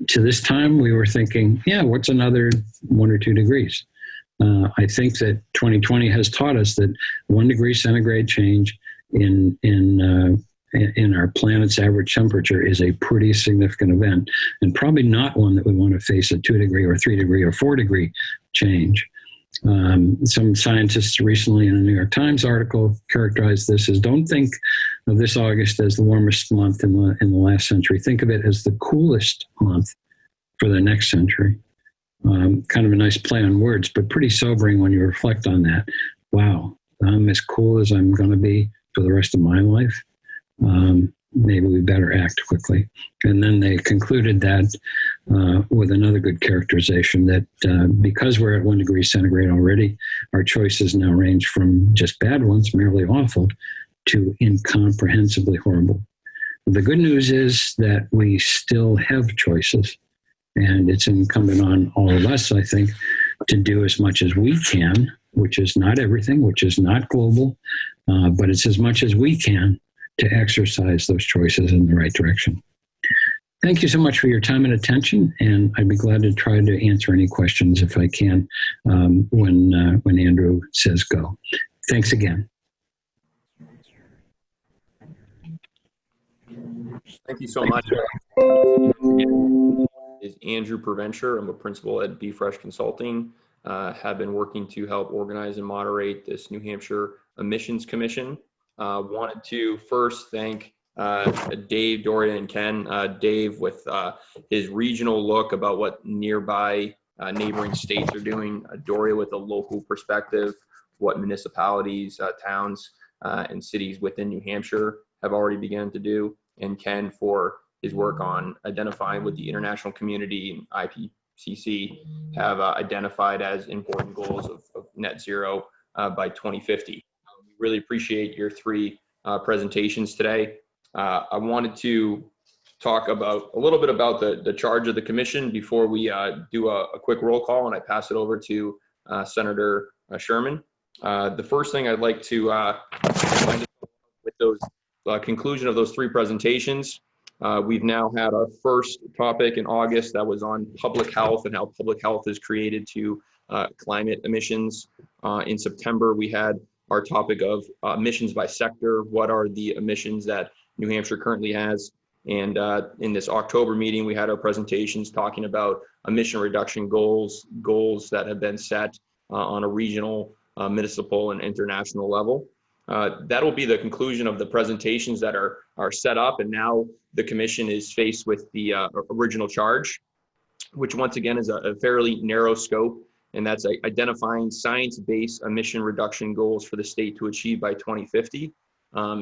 To this time, we were thinking, yeah, what's another 1 or 2 degrees? I think that 2020 has taught us that 1 degree centigrade change in our planet's average temperature is a pretty significant event, and probably not one that we want to face a 2 degree or 3 degree or 4 degree change. Some scientists recently in a New York Times article characterized this as, don't think of this August as the warmest month in the last century. Think of it as the coolest month for the next century. Kind of a nice play on words, but pretty sobering when you reflect on that. Wow, I'm as cool as I'm going to be for the rest of my life. Maybe we better act quickly. And then they concluded that with another good characterization that because we're at 1 degree centigrade already, our choices now range from just bad ones, merely awful, to incomprehensibly horrible. The good news is that we still have choices, and it's incumbent on all of us, I think, to do as much as we can, which is not everything, which is not global, but it's as much as we can to exercise those choices in the right direction. Thank you so much for your time and attention, and I'd be glad to try to answer any questions if I can when Andrew says go. Thanks again. Thank you so much. Is Andrew Preventure. I'm a principal at Be Fresh Consulting. Have been working to help organize and moderate this New Hampshire Emissions Commission. Wanted to first thank Dave, Doria, and Ken. Dave with his regional look about what nearby neighboring states are doing. Doria with a local perspective, what municipalities, towns, and cities within New Hampshire have already begun to do. And Ken for his work on identifying what the international community and IPCC have identified as important goals of net zero by 2050. We really appreciate your 3 presentations today. I wanted to talk about a little bit about the charge of the commission before we do a quick roll call, and I pass it over to Senator Sherman. The first thing I'd like to remind with those conclusion of those 3 presentations, we've now had our first topic in August that was on public health and how public health is created to climate emissions. In September, we had our topic of emissions by sector. What are the emissions that New Hampshire currently has? And in this October meeting, we had our presentations talking about emission reduction goals that have been set on a regional, municipal, and international level. That'll be the conclusion of the presentations that are set up, and now the commission is faced with the original charge, which once again is a fairly narrow scope, and that's identifying science-based emission reduction goals for the state to achieve by 2050.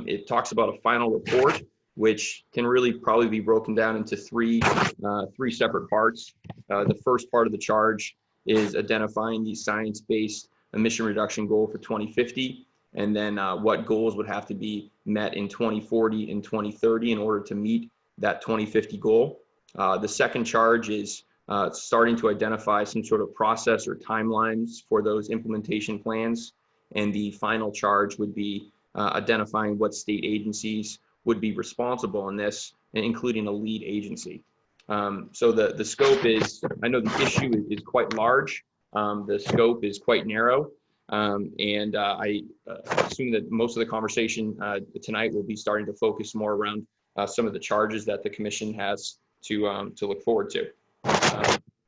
It talks about a final report, which can really probably be broken down into three separate parts. The first part of the charge is identifying the science-based emission reduction goal for 2050. And then what goals would have to be met in 2040 and 2030 in order to meet that 2050 goal. The second charge is starting to identify some sort of process or timelines for those implementation plans. And the final charge would be identifying what state agencies would be responsible in this, including a lead agency. So the scope is, I know the issue is quite large. The scope is quite narrow. And I assume that most of the conversation tonight will be starting to focus more around some of the charges that the commission has to look forward to.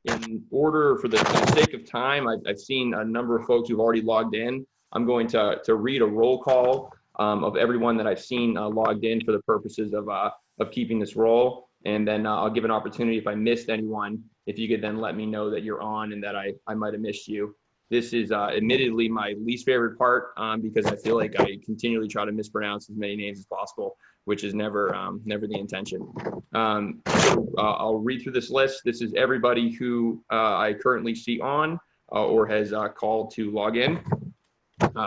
In order, for the sake of time, I've seen a number of folks who've already logged in. I'm going to read a roll call of everyone that I've seen logged in for the purposes of keeping this roll. And then I'll give an opportunity if I missed anyone, if you could then let me know that you're on and that I might have missed you. This is admittedly my least favorite part because I feel like I continually try to mispronounce as many names as possible, which is never the intention. I'll read through this list. This is everybody who I currently see on or has called to log in.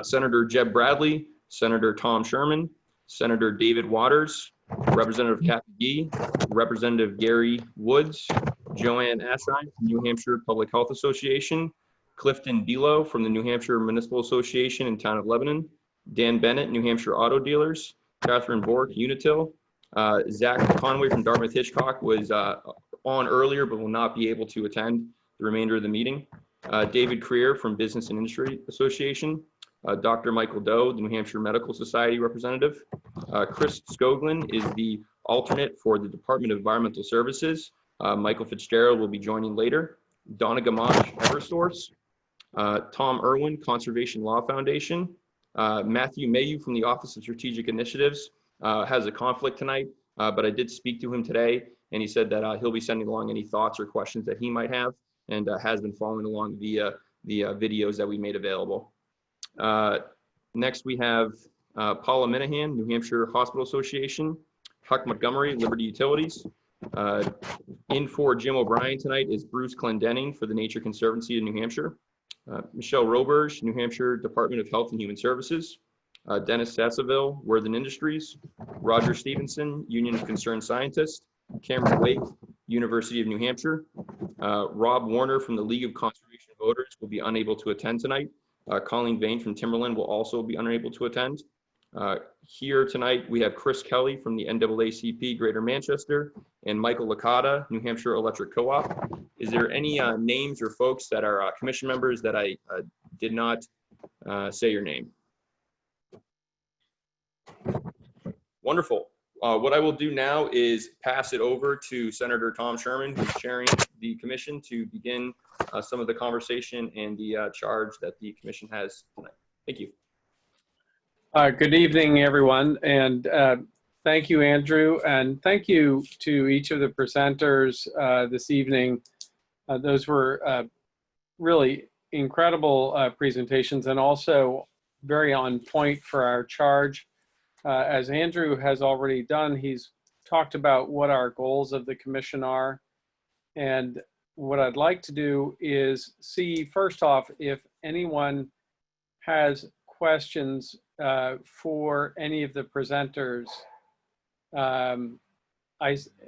Senator Jeb Bradley, Senator Tom Sherman, Senator David Waters, Representative Kathy Gee, Representative Gary Woods, Joanne Asheim from New Hampshire Public Health Association, Clifton Below from the New Hampshire Municipal Association in Town of Lebanon, Dan Bennett, New Hampshire Auto Dealers, Catherine Bork, Unitil, Zach Conway from Dartmouth Hitchcock was on earlier but will not be able to attend the remainder of the meeting, David Creer from Business and Industry Association, Dr. Michael Doe, the New Hampshire Medical Society representative. Chris Skoglin is the alternate for the Department of Environmental Services. Michael Fitzgerald will be joining later. Donna Gamache, Eversource. Tom Irwin, Conservation Law Foundation. Matthew Mayu from the Office of Strategic Initiatives has a conflict tonight, but I did speak to him today, and he said that he'll be sending along any thoughts or questions that he might have, and has been following along via the videos that we made available. Next, we have Paula Minahan, New Hampshire Hospital Association, Huck Montgomery, Liberty Utilities. In for Jim O'Brien tonight is Bruce Clendenning for the Nature Conservancy of New Hampshire. Michelle Roberge, New Hampshire Department of Health and Human Services. Dennis Sassaville, Worthen Industries. Roger Stevenson, Union of Concerned Scientists. Cameron Wake, University of New Hampshire. Rob Warner from the League of Conservation Voters will be unable to attend tonight. Colleen Vane from Timberland will also be unable to attend. Here tonight, we have Chris Kelly from the NAACP Greater Manchester and Michael Licata, New Hampshire Electric Co-op. Is there any names or folks that are commission members that I did not say your name? Wonderful. What I will do now is pass it over to Senator Tom Sherman, who's chairing the commission, to begin some of the conversation and the charge that the commission has tonight. Thank you. Good evening, everyone, and thank you, Andrew, and thank you to each of the presenters this evening. Those were really incredible presentations and also very on point for our charge. As Andrew has already done, he's talked about what our goals of the commission are. And what I'd like to do is see, first off, if anyone has questions for any of the presenters.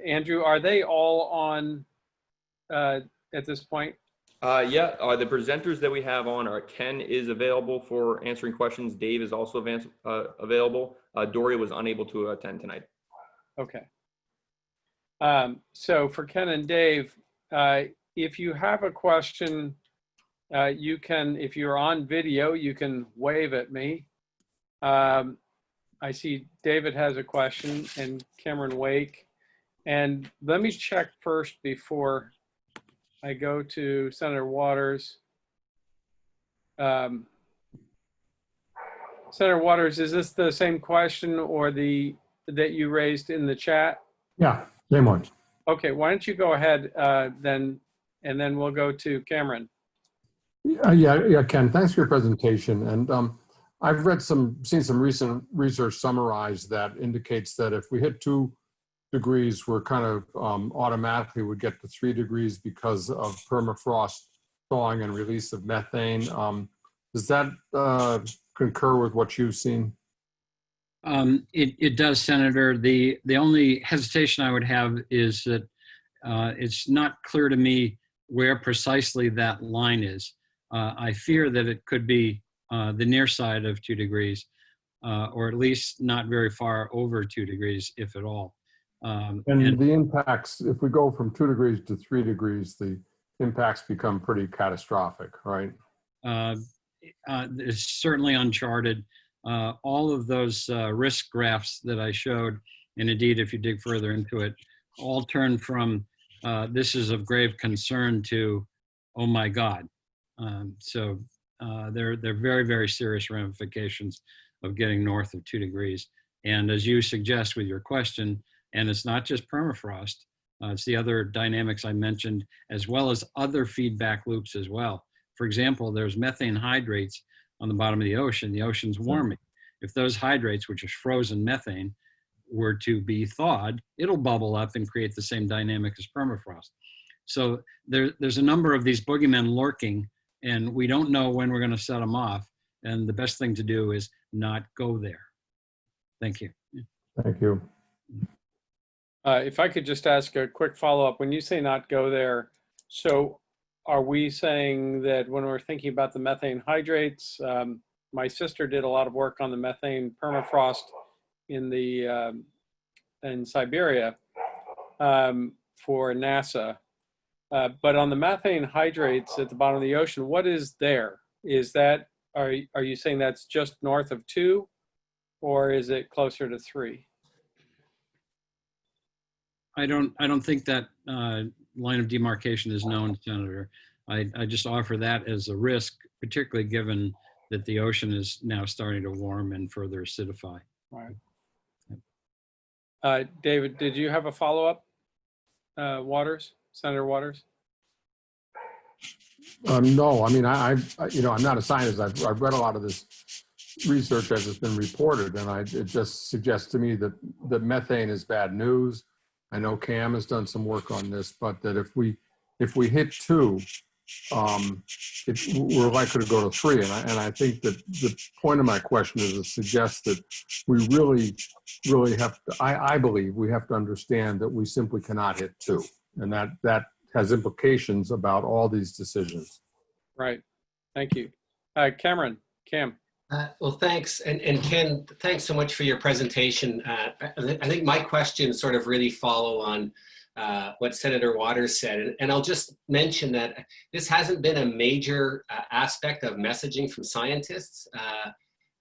Andrew, are they all on at this point? Yeah, the presenters that we have on are Ken is available for answering questions. Dave is also available. Doria was unable to attend tonight. Okay. So for Ken and Dave, if you have a question, you can, if you're on video, you can wave at me. I see David has a question and Cameron Wake. And let me check first before I go to Senator Waters. Senator Waters, is this the same question or that you raised in the chat? Yeah, same one. Okay, why don't you go ahead then, and then we'll go to Cameron. Yeah, Ken, thanks for your presentation. And I've seen some recent research summarized that indicates that if we hit 2 degrees, we're kind of automatically would get to 3 degrees because of permafrost thawing and release of methane. Does that concur with what you've seen? It does, Senator. The only hesitation I would have is that it's not clear to me where precisely that line is. I fear that it could be the near side of 2 degrees, or at least not very far over 2 degrees, if at all. And the impacts, if we go from 2 degrees to 3 degrees, the impacts become pretty catastrophic, right? It's certainly uncharted. All of those risk graphs that I showed, and indeed, if you dig further into it, all turn from this is of grave concern to, oh my God. So there are very, very serious ramifications of getting north of 2 degrees. And as you suggest with your question, and it's not just permafrost, it's the other dynamics I mentioned, as well as other feedback loops as well. For example, there's methane hydrates on the bottom of the ocean. The ocean's warming. If those hydrates, which is frozen methane, were to be thawed, it'll bubble up and create the same dynamic as permafrost. So there's a number of these boogeymen lurking, and we don't know when we're going to set them off. And the best thing to do is not go there. Thank you. Thank you. If I could just ask a quick follow-up. When you say not go there, so are we saying that when we're thinking about the methane hydrates, my sister did a lot of work on the methane permafrost in Siberia for NASA. But on the methane hydrates at the bottom of the ocean, what is there? Is that, are you saying that's just north of 2, or is it closer to 3? I don't think that line of demarcation is known, Senator. I just offer that as a risk, particularly given that the ocean is now starting to warm and further acidify. Right. David, did you have a follow-up? Waters, Senator Waters? No, I mean, I'm not a scientist. I've read a lot of this research as it's been reported, and it just suggests to me that methane is bad news. I know Cam has done some work on this, but that if we hit 2, we're likely to go to 3. And I think that the point of my question is to suggest that we really have to, I believe we have to understand that we simply cannot hit 2. And that has implications about all these decisions. Right. Thank you. Cam. Well, thanks. And Ken, thanks so much for your presentation. I think my questions sort of really follow on what Senator Waters said. And I'll just mention that this hasn't been a major aspect of messaging from scientists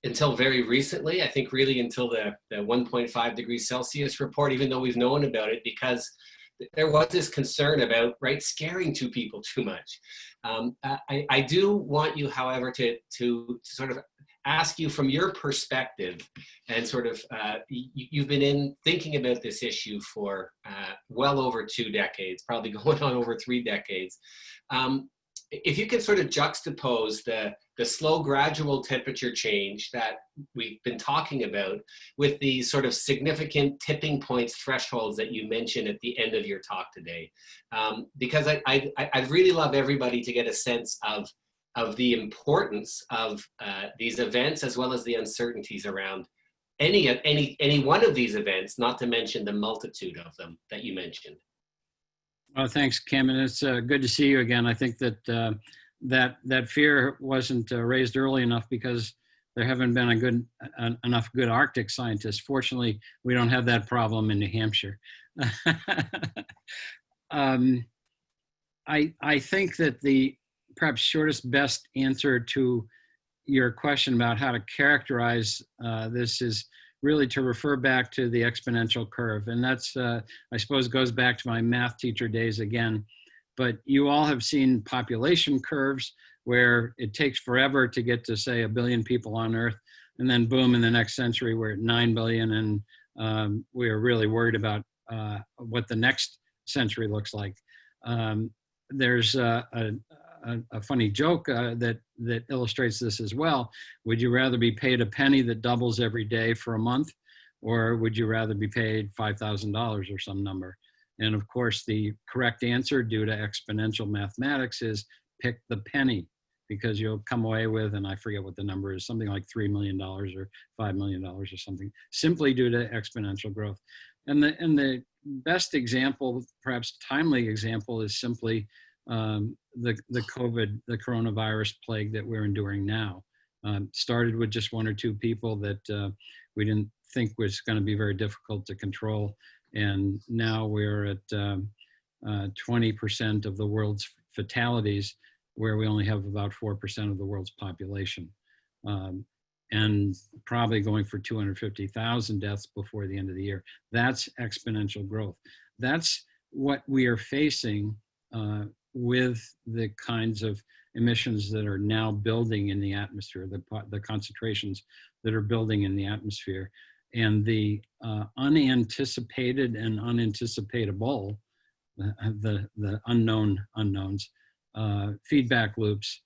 until very recently. I think really until the 1.5 degrees Celsius report, even though we've known about it, because there was this concern about, right, scaring people too much. I do want you, however, to sort of ask you from your perspective, and sort of, you've been thinking about this issue for well over 2 decades, probably going on over 3 decades. If you could sort of juxtapose the slow, gradual temperature change that we've been talking about with the sort of significant tipping points, thresholds that you mentioned at the end of your talk today. Because I'd really love everybody to get a sense of the importance of these events, as well as the uncertainties around any one of these events, not to mention the multitude of them that you mentioned. Well, thanks, Cam, and it's good to see you again. I think that that fear wasn't raised early enough because there haven't been enough good Arctic scientists. Fortunately, we don't have that problem in New Hampshire. I think that the perhaps shortest, best answer to your question about how to characterize this is really to refer back to the exponential curve. And that's, I suppose, goes back to my math teacher days again. But you all have seen population curves where it takes forever to get to, say, 1 billion people on Earth. And then boom, in the next century, we're at 9 billion. And we're really worried about what the next century looks like. There's a funny joke that illustrates this as well. Would you rather be paid a penny that doubles every day for a month, or would you rather be paid $5,000 or some number? And of course, the correct answer due to exponential mathematics is pick the penny, because you'll come away with, and I forget what the number is, something like $3 million or $5 million or something, simply due to exponential growth. And the best example, perhaps timely example, is simply the coronavirus plague that we're enduring now. Started with just 1 or 2 people that we didn't think was going to be very difficult to control. And now we're at 20% of the world's fatalities, where we only have about 4% of the world's population. And probably going for 250,000 deaths before the end of the year. That's exponential growth. That's what we are facing with the kinds of emissions that are now building in the atmosphere, the concentrations that are building in the atmosphere, and the unanticipated and unanticipatable, the unknown unknowns, feedback loops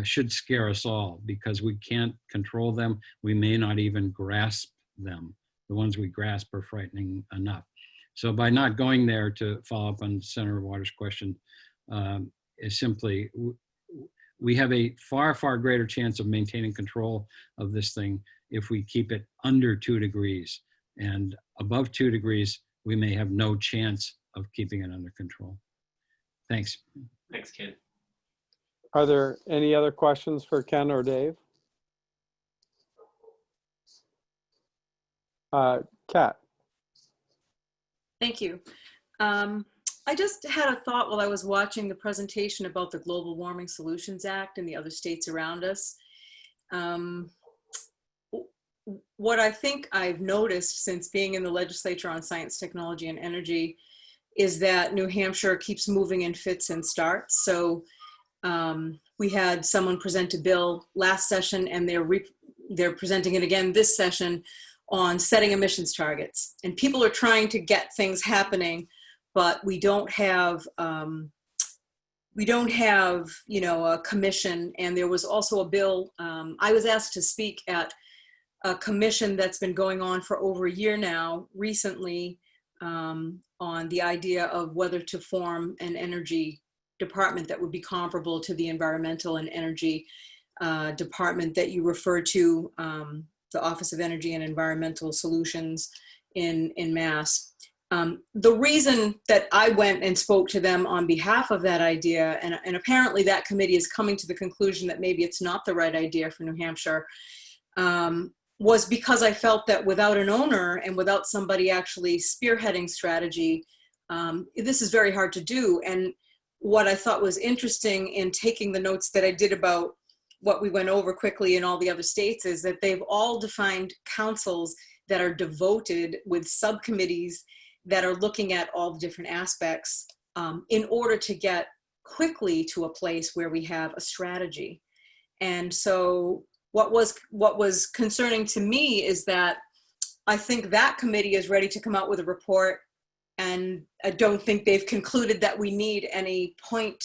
should scare us all because we can't control them. We may not even grasp them. The ones we grasp are frightening enough. So by not going there, to follow up on Senator Waters' question, is simply we have a far, far greater chance of maintaining control of this thing if we keep it under 2 degrees. And above 2 degrees, we may have no chance of keeping it under control. Thanks. Thanks, Ken. Are there any other questions for Ken or Dave? Kat. Thank you. I just had a thought while I was watching the presentation about the Global Warming Solutions Act and the other states around us. What I think I've noticed since being in the legislature on science, technology, and energy is that New Hampshire keeps moving in fits and starts. So we had someone present a bill last session, and they're presenting it again this session on setting emissions targets. And people are trying to get things happening, but we don't have a commission. And there was also a bill. I was asked to speak at a commission that's been going on for over a year now, recently, on the idea of whether to form an energy department that would be comparable to the environmental and energy department that you refer to, the Office of Energy and Environmental Solutions in Mass. The reason that I went and spoke to them on behalf of that idea, and apparently that committee is coming to the conclusion that maybe it's not the right idea for New Hampshire, was because I felt that without an owner and without somebody actually spearheading strategy, this is very hard to do. And what I thought was interesting in taking the notes that I did about what we went over quickly in all the other states is that they've all defined councils that are devoted with subcommittees that are looking at all the different aspects in order to get quickly to a place where we have a strategy. And so what was concerning to me is that I think that committee is ready to come out with a report, and I don't think they've concluded that we need any point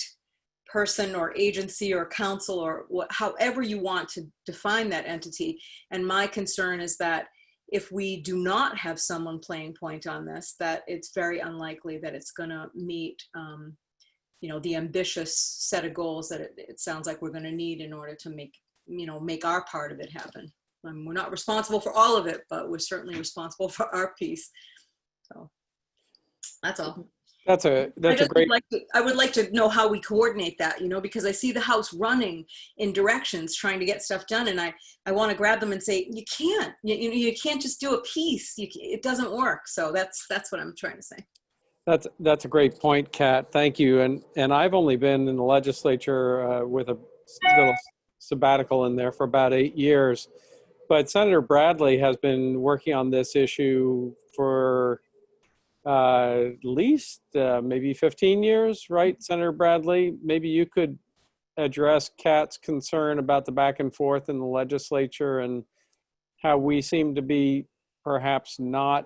person or agency or council or however you want to define that entity. And my concern is that if we do not have someone playing point on this, that it's very unlikely that it's going to meet the ambitious set of goals that it sounds like we're going to need in order to make our part of it happen. I mean, we're not responsible for all of it, but we're certainly responsible for our piece. So that's all. That's a great. I would like to know how we coordinate that, because I see the House running in directions trying to get stuff done, and I want to grab them and say, you can't. You can't just do a piece. It doesn't work. So that's what I'm trying to say. That's a great point, Kat. Thank you. And I've only been in the legislature with a little sabbatical in there for about 8 years, but Senator Bradley has been working on this issue for at least maybe 15 years, right, Senator Bradley? Maybe you could address Kat's concern about the back and forth in the legislature and how we seem to be perhaps not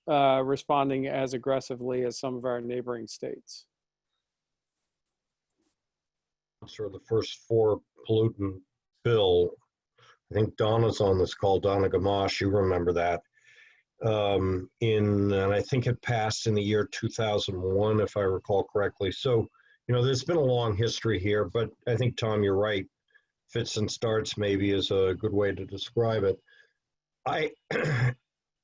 responding as aggressively as some of our neighboring states. Sort of the first 4 pollutant bill. I think Donna's on this call, Donna Gamache, you remember that. And I think it passed in the year 2001, if I recall correctly. So, there's been a long history here, but I think, Tom, you're right. Fits and starts maybe is a good way to describe it.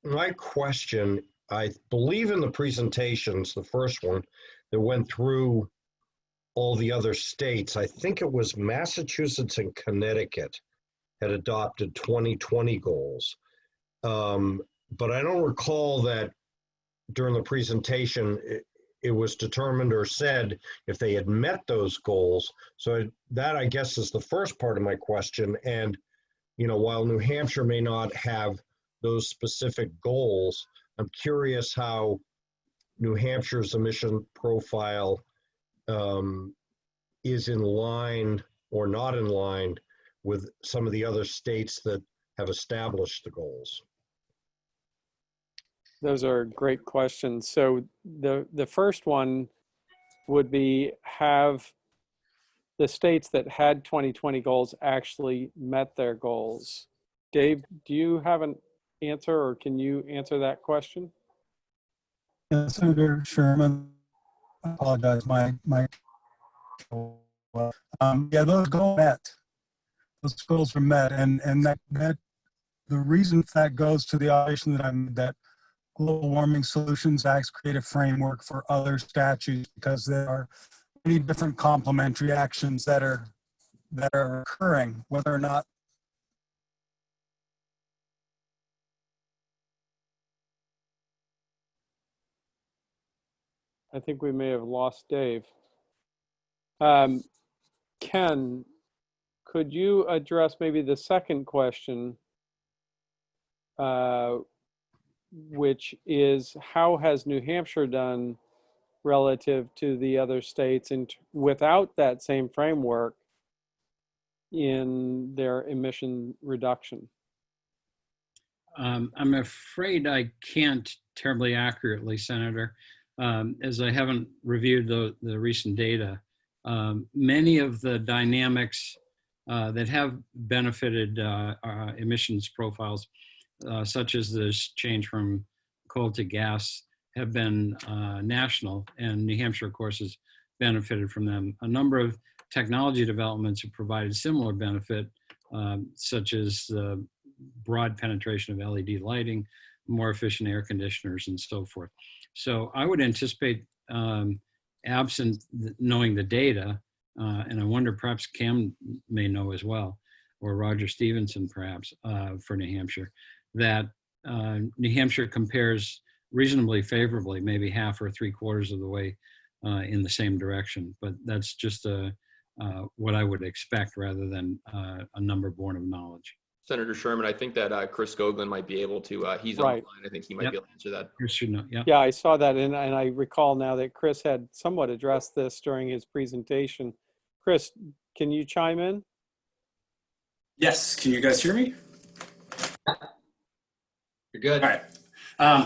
My question, I believe in the presentations, the first one that went through all the other states, I think it was Massachusetts and Connecticut had adopted 2020 goals. But I don't recall that during the presentation, it was determined or said if they had met those goals. So that, I guess, is the first part of my question. And, while New Hampshire may not have those specific goals, I'm curious how New Hampshire's emission profile is in line or not in line with some of the other states that have established the goals. Those are great questions. So the first one would be, have the states that had 2020 goals actually met their goals. Dave, do you have an answer, or can you answer that question? Senator Sherman, I apologize, yeah, those goals met. Those goals were met, and that the reason that goes to the observation that that Global Warming Solutions Acts create a framework for other statutes, because there are many different complementary actions that are occurring, whether or not. I think we may have lost Dave. Ken, could you address maybe the second question, which is how has New Hampshire done relative to the other states and without that same framework in their emission reduction? I'm afraid I can't terribly accurately, Senator, as I haven't reviewed the recent data. Many of the dynamics that have benefited emissions profiles, such as this change from coal to gas, have been national, and New Hampshire, of course, has benefited from them. A number of technology developments have provided similar benefit, such as the broad penetration of LED lighting, more efficient air conditioners, and so forth. So I would anticipate, absent knowing the data, and I wonder perhaps Cam may know as well, or Roger Stevenson perhaps, for New Hampshire, that New Hampshire compares reasonably favorably, maybe half or 3/4 of the way in the same direction. But that's just what I would expect rather than a number born of knowledge. Senator Sherman, I think that Chris Skoglund might be able to, he's on Right. the line. I think he might be able to answer that. Chris should know, yeah. Yeah, I saw that, and I recall now that Chris had somewhat addressed this during his presentation. Chris, can you chime in? Yes, can you guys hear me? You're good. All right,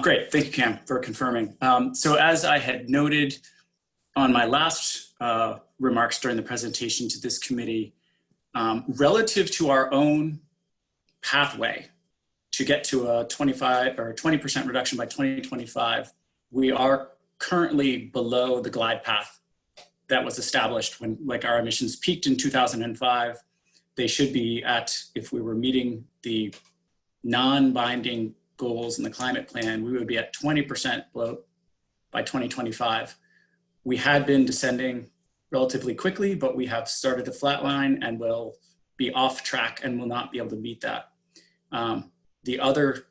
great. Thank you, Cam, for confirming. So as I had noted on my last remarks during the presentation to this committee, relative to our own pathway to get to a 25 or 20% reduction by 2025, we are currently below the glide path that was established when, like, our emissions peaked in 2005. They should be at, if we were meeting the non-binding goals in the climate plan, we would be at 20% below by 2025. We had been descending relatively quickly, but we have started to flatline and will be off track and will not be able to meet that. The other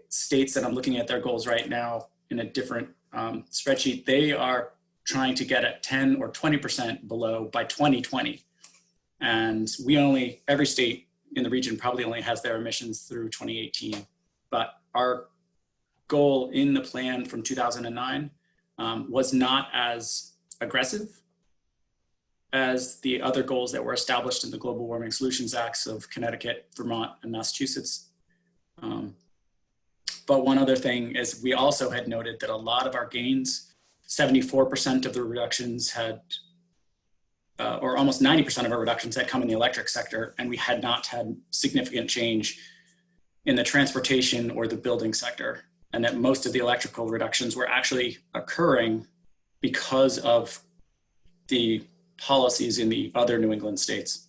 states that I'm looking at their goals right now in a different spreadsheet, they are trying to get at 10 or 20% below by 2020. And every state in the region probably only has their emissions through 2018. But our goal in the plan from 2009 was not as aggressive as the other goals that were established in the Global Warming Solutions Acts of Connecticut, Vermont, and Massachusetts. But one other thing is we also had noted that a lot of our gains, 74% of the reductions had, or almost 90% of our reductions had come in the electric sector, and we had not had significant change in the transportation or the building sector, and that most of the electrical reductions were actually occurring because of the policies in the other New England states.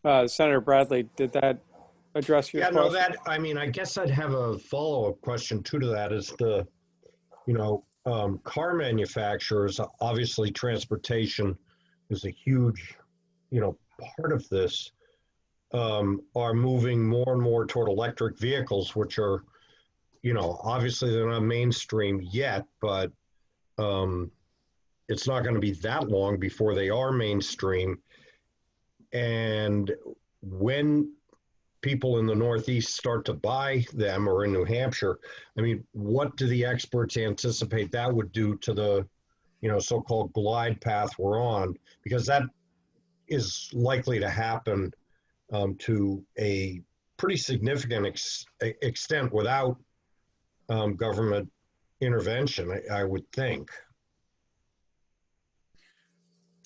Senator Bradley, did that address your question? No, I mean, I guess I'd have a follow-up question too to that is car manufacturers, obviously transportation is a huge, part of this, are moving more and more toward electric vehicles, which are, obviously they're not mainstream yet, but it's not going to be that long before they are mainstream. And when people in the Northeast start to buy them, or in New Hampshire, I mean, what do the experts anticipate that would do to the, so-called glide path we're on? Because that is likely to happen to a pretty significant extent without government intervention, I would think.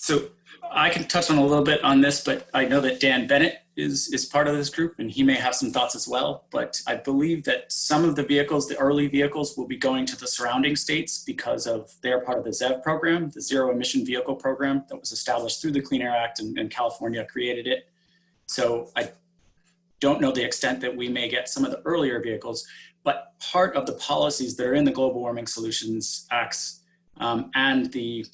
So I can touch on a little bit on this, but I know that Dan Bennett is part of this group and he may have some thoughts as well. But I believe that some of the vehicles, the early vehicles, will be going to the surrounding states because of they're part of the ZEV program, the Zero Emission Vehicle Program that was established through the Clean Air Act, and California created it. So I don't know the extent that we may get some of the earlier vehicles, but part of the policies that are in the Global Warming Solutions Acts and the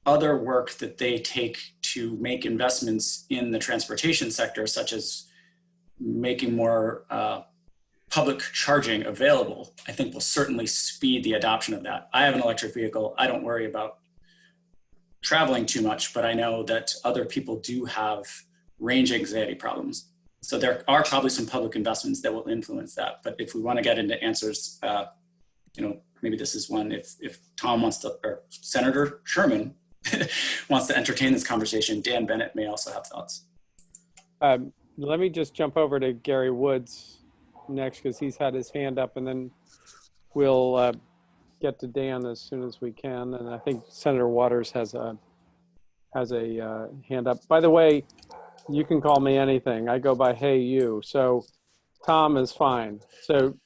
other work that they take to make investments in the transportation sector, such as making more public charging available, I think will certainly speed the adoption of that. I have an electric vehicle. I don't worry about traveling too much, but I know that other people do have range anxiety problems. So there are probably some public investments that will influence that. But if we want to get into answers, maybe this is one, if Tom wants to, or Senator Sherman wants to entertain this conversation, Dan Bennett may also have thoughts. Let me just jump over to Gary Woods next, because he's had his hand up, and then we'll get to Dan as soon as we can. And I think Senator Waters has a hand up. By the way, you can call me anything. I go by hey you. So Tom is fine. So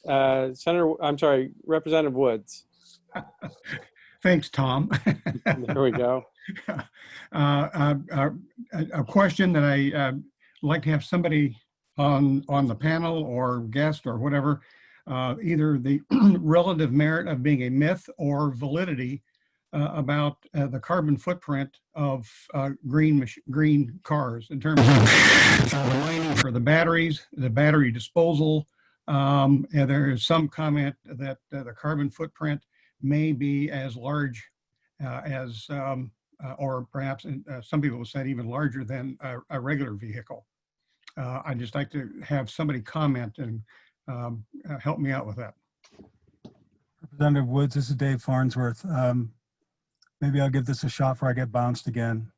Representative Woods. Thanks, Tom. There we go. A question that I like to have somebody on the panel or guest or whatever, either the relative merit of being a myth or validity about the carbon footprint of green cars in terms of the mining for the batteries, the battery disposal. And there is some comment that the carbon footprint may be as large as, or perhaps some people have said even larger than a regular vehicle. I'd just like to have somebody comment and help me out with that. Representative Woods, this is Dave Farnsworth. Maybe I'll give this a shot before I get bounced again.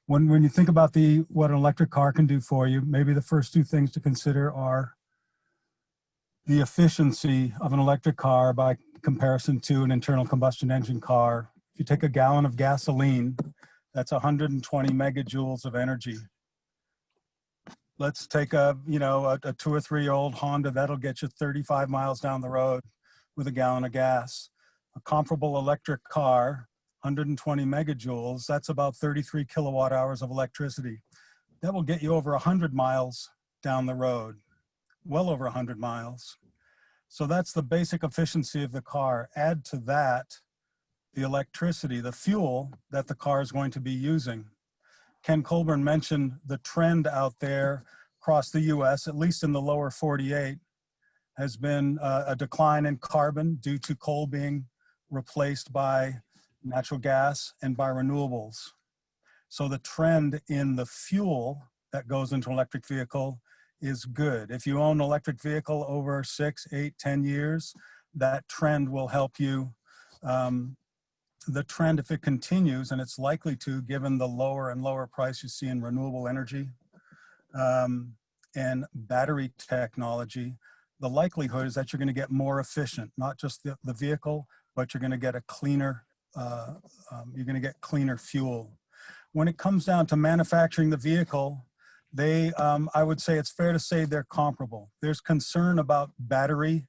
When you think about what an electric car can do for you, maybe the first two things to consider are the efficiency of an electric car by comparison to an internal combustion engine car. If you take a gallon of gasoline, that's 120 megajoules of energy. Let's take a 2 or 3 year old Honda, that'll get you 35 miles down the road with a gallon of gas. A comparable electric car, 120 megajoules, that's about 33 kilowatt hours of electricity. That will get you over 100 miles down the road, well over 100 miles. So that's the basic efficiency of the car. Add to that the electricity, the fuel that the car is going to be using. Ken Colburn mentioned the trend out there across the US, at least in the lower 48, has been a decline in carbon due to coal being replaced by natural gas and by renewables. So the trend in the fuel that goes into an electric vehicle is good. If you own an electric vehicle over 6, 8, 10 years, that trend will help you. The trend, if it continues, and it's likely to, given the lower and lower price you see in renewable energy and battery technology, the likelihood is that you're going to get more efficient, not just the vehicle, but you're going to get a cleaner, cleaner fuel. When it comes down to manufacturing the vehicle, I would say it's fair to say they're comparable. There's concern about battery,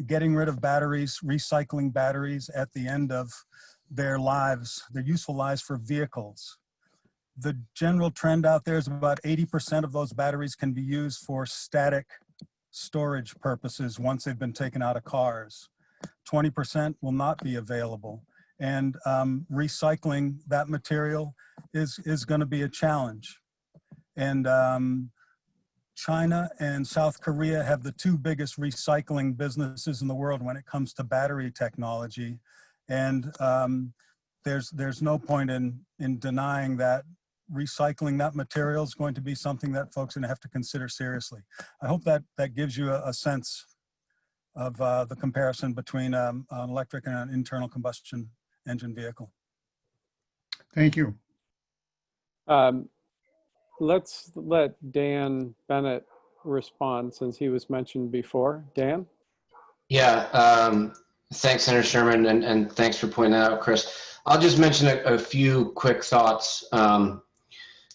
getting rid of batteries, recycling batteries at the end of their lives, their useful lives for vehicles. The general trend out there is about 80% of those batteries can be used for static storage purposes once they've been taken out of cars. 20% will not be available. And recycling that material is going to be a challenge. And China and South Korea have the two biggest recycling businesses in the world when it comes to battery technology. And there's no point in denying that recycling that material is going to be something that folks are going to have to consider seriously. I hope that gives you a sense of the comparison between an electric and an internal combustion engine vehicle. Thank you. Let's let Dan Bennett respond since he was mentioned before. Dan? Yeah, Thanks, Senator Sherman, and thanks for pointing that out, Chris. I'll just mention a few quick thoughts.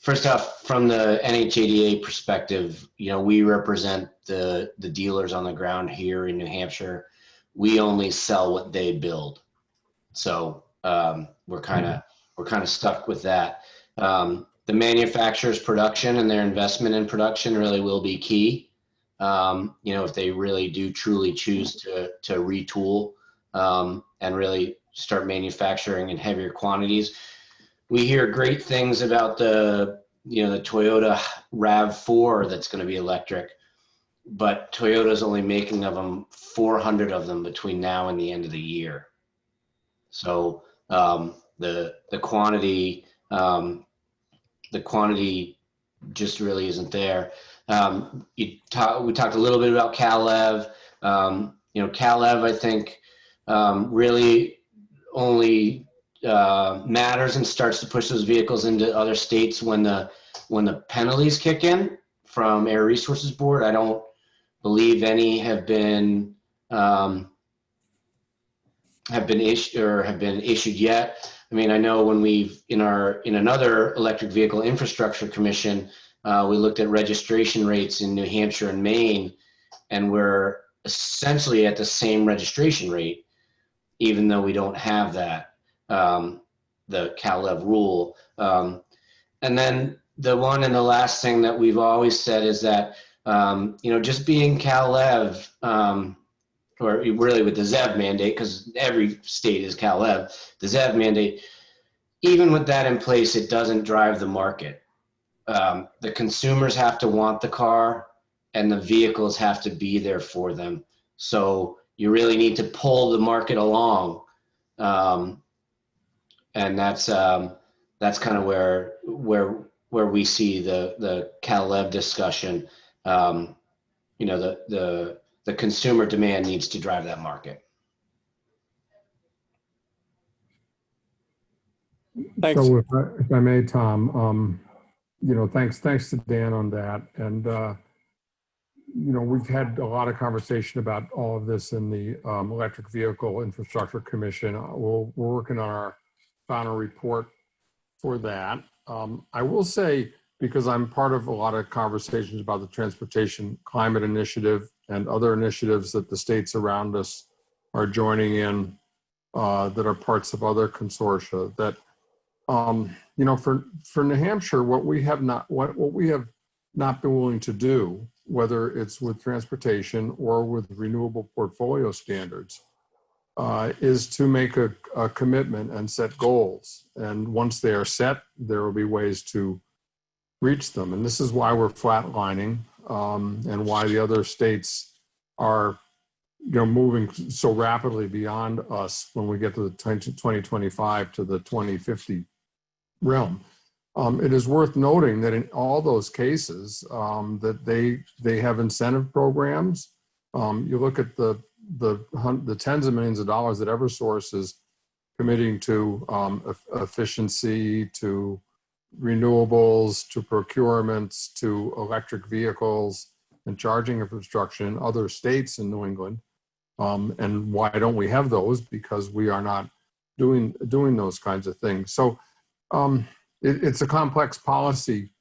First off, from the NHADA perspective, we represent the dealers on the ground here in New Hampshire. We only sell what they build, so we're kind of stuck with that. The manufacturer's production and their investment in production really will be key. If they really do truly choose to retool and really start manufacturing in heavier quantities. We hear great things about the Toyota RAV4 that's going to be electric, but Toyota's only making of them 400 of them between now and the end of the year. So the quantity just really isn't there. We talked a little bit about CalEV. CalEV, I think, really only matters and starts to push those vehicles into other states when the penalties kick in from Air Resources Board. I don't believe any have been issued yet. I mean, I know when we've in another electric vehicle infrastructure commission, we looked at registration rates in New Hampshire and Maine, and we're essentially at the same registration rate, even though we don't have that, the CalEV rule. And then the one and the last thing that we've always said is that, just being CalEV, or really with the ZEV mandate, because every state is CalEV, the ZEV mandate, even with that in place, it doesn't drive the market. The consumers have to want the car, and the vehicles have to be there for them. So you really need to pull the market along, and that's kind of where we see the CalEV discussion. The consumer demand needs to drive that market. Thanks. So if I may, Tom, thanks to Dan on that. And, we've had a lot of conversation about all of this in the Electric Vehicle Infrastructure Commission. We're working on our final report for that. I will say, because I'm part of a lot of conversations about the Transportation Climate Initiative and other initiatives that the states around us are joining in that are parts of other consortia, that for New Hampshire, what we have not been willing to do, whether it's with transportation or with renewable portfolio standards, is to make a commitment and set goals. And once they are set, there will be ways to reach them. And this is why we're flatlining, and why the other states are moving so rapidly beyond us when we get to the 2025 to the 2050 realm. It is worth noting that in all those cases, that they have incentive programs. You look at the tens of millions of dollars that Eversource is committing to efficiency, to renewables, to procurements, to electric vehicles and charging infrastructure in other states in New England. And why don't we have those? Because we are not doing those kinds of things. So it's a complex policy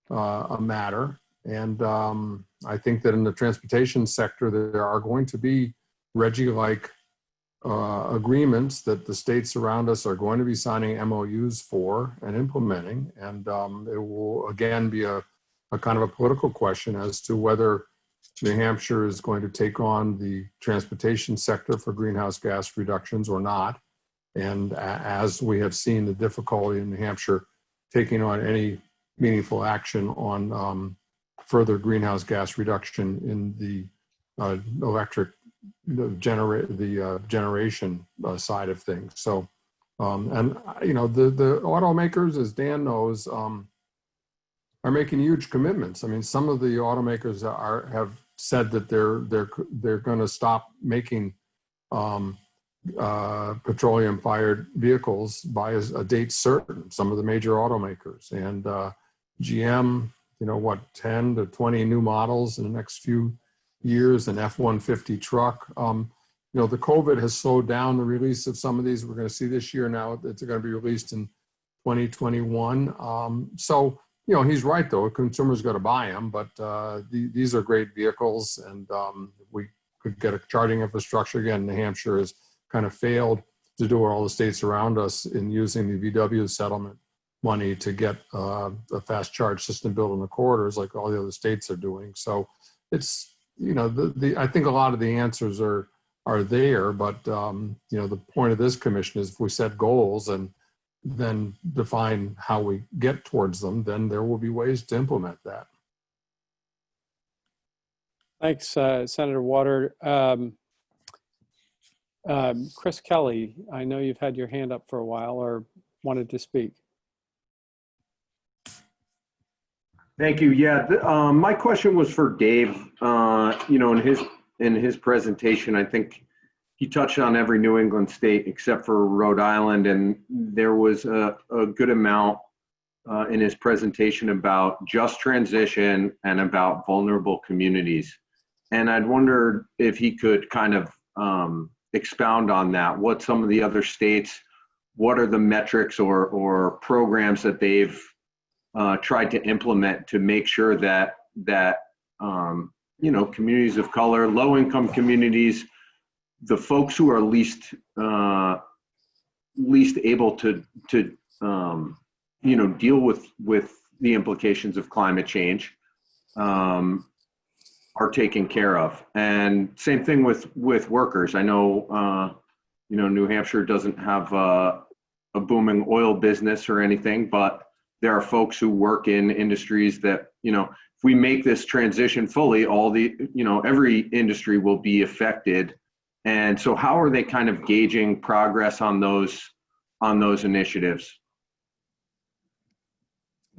matter. And I think that in the transportation sector, there are going to be RGGI-like agreements that the states around us are going to be signing MOUs for and implementing. And it will, again, be a kind of a political question as to whether New Hampshire is going to take on the transportation sector for greenhouse gas reductions or not. And as we have seen the difficulty in New Hampshire taking on any meaningful action on further greenhouse gas reduction in the electric generation side of things. So, and the automakers, as Dan knows, are making huge commitments. I mean, some of the automakers have said that they're going to stop making petroleum-fired vehicles by a date certain. Some of the major automakers, and GM, 10 to 20 new models in the next few years, an F-150 truck. the COVID has slowed down the release of some of these. We're going to see this year now that they're going to be released in 2021. So, he's right, though. Consumers got to buy them, but these are great vehicles, and we could get a charging infrastructure. Again, New Hampshire has kind of failed to do what all the states around us in using the VW settlement money to get a fast charge system built in the corridors like all the other states are doing. So it's, I think a lot of the answers are there, but the point of this commission is if we set goals and then define how we get towards them, then there will be ways to implement that. Thanks, Senator Water. Chris Kelly, I know you've had your hand up for a while or wanted to speak. Thank you. Yeah, my question was for Dave. In his presentation, I think he touched on every New England state except for Rhode Island, and there was a good amount in his presentation about just transition and about vulnerable communities. And I'd wondered if he could kind of expound on that. What some of the other states, what are the metrics or programs that they've tried to implement to make sure that communities of color, low-income communities, the folks who are least able to deal with the implications of climate change are taken care of. And same thing with workers. I know New Hampshire doesn't have a booming oil business or anything, but there are folks who work in industries that, if we make this transition fully, every industry will be affected. And so how are they kind of gauging progress on those initiatives?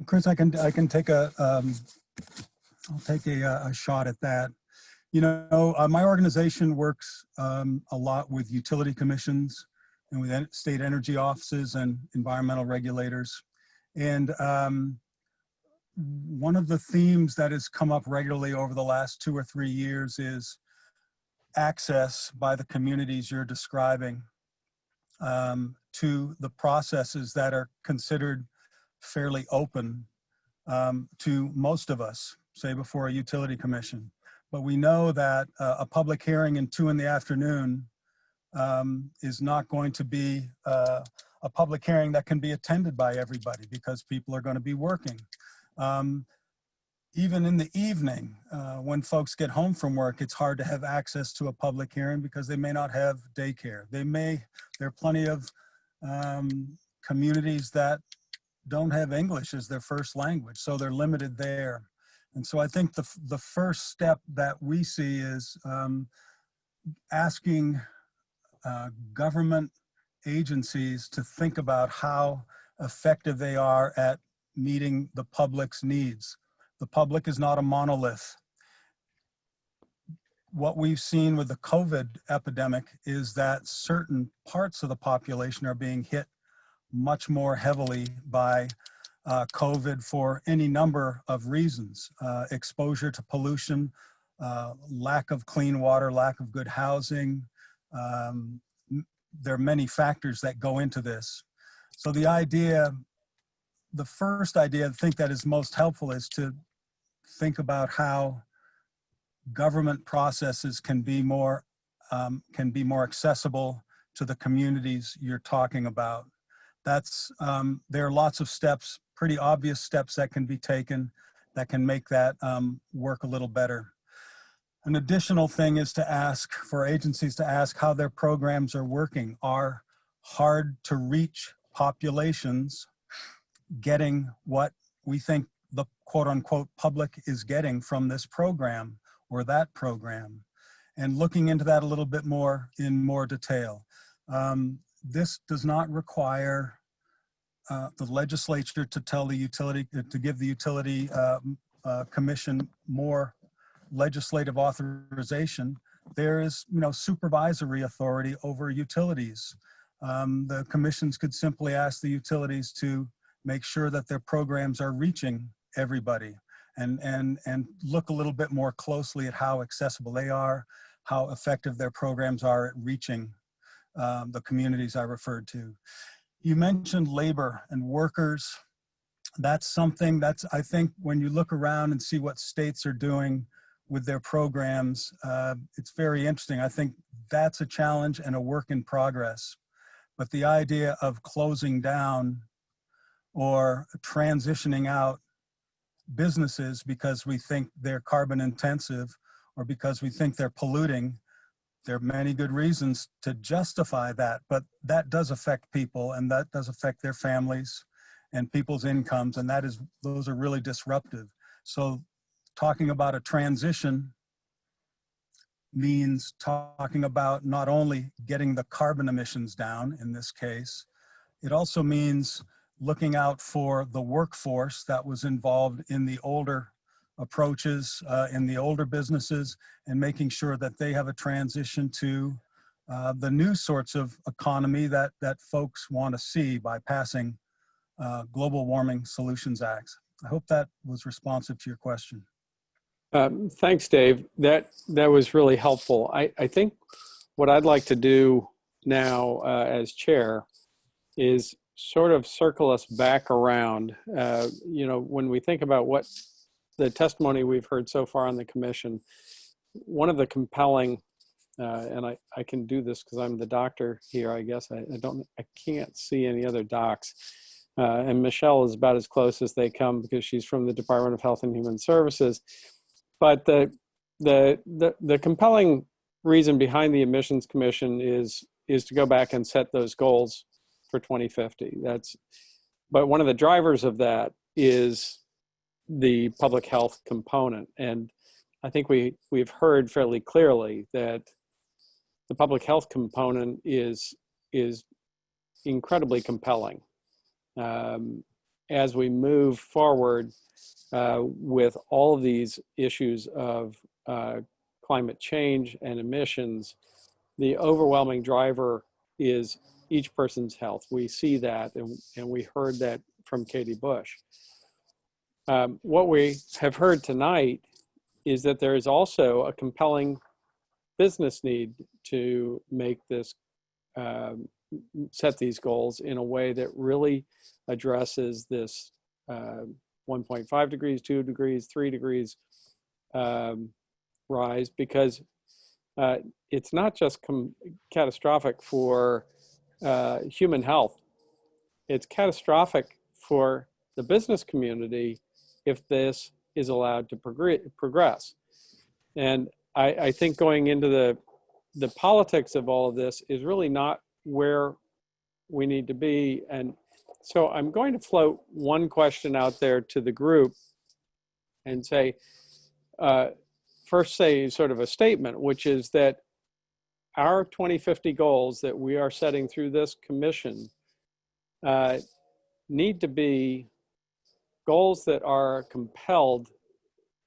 Chris, I can take I'll take a shot at that. My organization works a lot with utility commissions and with state energy offices and environmental regulators. And one of the themes that has come up regularly over the last 2 or 3 years is access by the communities you're describing to the processes that are considered fairly open to most of us, say before a utility commission. But we know that a public hearing in 2 in the afternoon is not going to be a public hearing that can be attended by everybody because people are going to be working. Even in the evening, when folks get home from work, it's hard to have access to a public hearing because they may not have daycare. There are plenty of communities that don't have English as their first language, so they're limited there. And so I think the first step that we see is asking government agencies to think about how effective they are at meeting the public's needs. The public is not a monolith. What we've seen with the COVID epidemic is that certain parts of the population are being hit much more heavily by COVID for any number of reasons. Exposure to pollution, lack of clean water, lack of good housing. There are many factors that go into this. So the first idea I think that is most helpful is to think about how government processes can be more accessible to the communities you're talking about. There are lots of steps, pretty obvious steps that can be taken that can make that work a little better. An additional thing is to ask for agencies to ask how their programs are working. Are hard to reach populations getting what we think the quote unquote public is getting from this program or that program? And looking into that a little bit more in more detail. This does not require the legislature to tell the utility, to give the utility commission more legislative authorization. There is, supervisory authority over utilities. The commissions could simply ask the utilities to make sure that their programs are reaching everybody and look a little bit more closely at how accessible they are, how effective their programs are at reaching the communities I referred to. You mentioned labor and workers. That's something that's, I think, when you look around and see what states are doing with their programs, it's very interesting. I think that's a challenge and a work in progress. But the idea of closing down or transitioning out businesses because we think they're carbon intensive or because we think they're polluting, there are many good reasons to justify that, but that does affect people and that does affect their families and people's incomes, and those are really disruptive. So talking about a transition means talking about not only getting the carbon emissions down in this case, it also means looking out for the workforce that was involved in the older approaches, in the older businesses, and making sure that they have a transition to the new sorts of economy that folks want to see by passing Global Warming Solutions Acts. I hope that was responsive to your question. Thanks, Dave. That was really helpful. I think what I'd like to do now as chair is sort of circle us back around. When we think about what the testimony we've heard so far on the commission, one of the compelling, and I can do this because I'm the doctor here, I guess. I can't see any other docs. And Michelle is about as close as they come because she's from the Department of Health and Human Services. But the compelling reason behind the Emissions Commission is to go back and set those goals for 2050. But one of the drivers of that is the public health component. And I think we've heard fairly clearly that the public health component is incredibly compelling. As we move forward with all of these issues of climate change and emissions, the overwhelming driver is each person's health. We see that, and we heard that from Katie Bush. What we have heard tonight is that there is also a compelling business need to make this, set these goals in a way that really addresses this 1.5 degrees, 2 degrees, 3 degrees rise, because it's not just catastrophic for human health. It's catastrophic for the business community if this is allowed to progress. And I think going into the politics of all of this is really not where we need to be. And so I'm going to float one question out there to the group and say, first say sort of a statement, which is that our 2050 goals that we are setting through this commission need to be goals that are compelled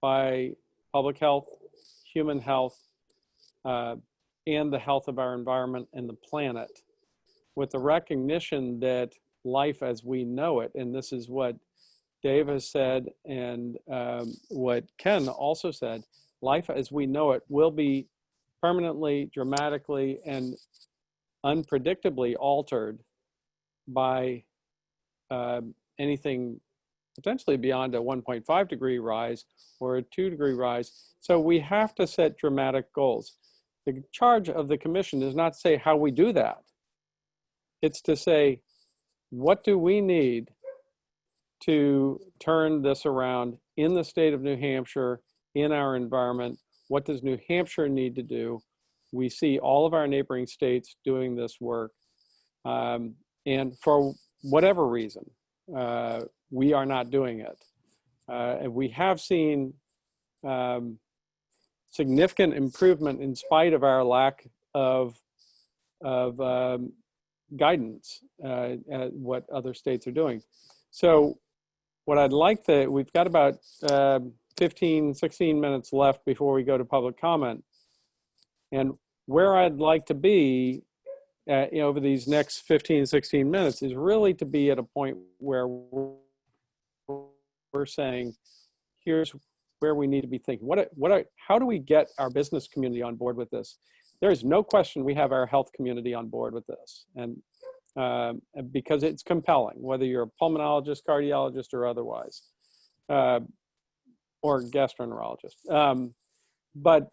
by public health, human health, and the health of our environment and the planet, with the recognition that life as we know it, and this is what Dave has said and what Ken also said, life as we know it will be permanently, dramatically, and unpredictably altered by anything potentially beyond a 1.5 degree rise or a 2 degree rise. So we have to set dramatic goals. The charge of the commission is not to say how we do that. It's to say, what do we need to turn this around in the state of New Hampshire, in our environment? What does New Hampshire need to do? We see all of our neighboring states doing this work. And for whatever reason, we are not doing it. And we have seen significant improvement in spite of our lack of guidance at what other states are doing. So what I'd like to, we've got about 15, 16 minutes left before we go to public comment. And where I'd like to be over these next 15, 16 minutes is really to be at a point where we're saying, here's where we need to be thinking. How do we get our business community on board with this? There is no question we have our health community on board with this, and because it's compelling, whether you're a pulmonologist, cardiologist, or otherwise, or gastroenterologist. But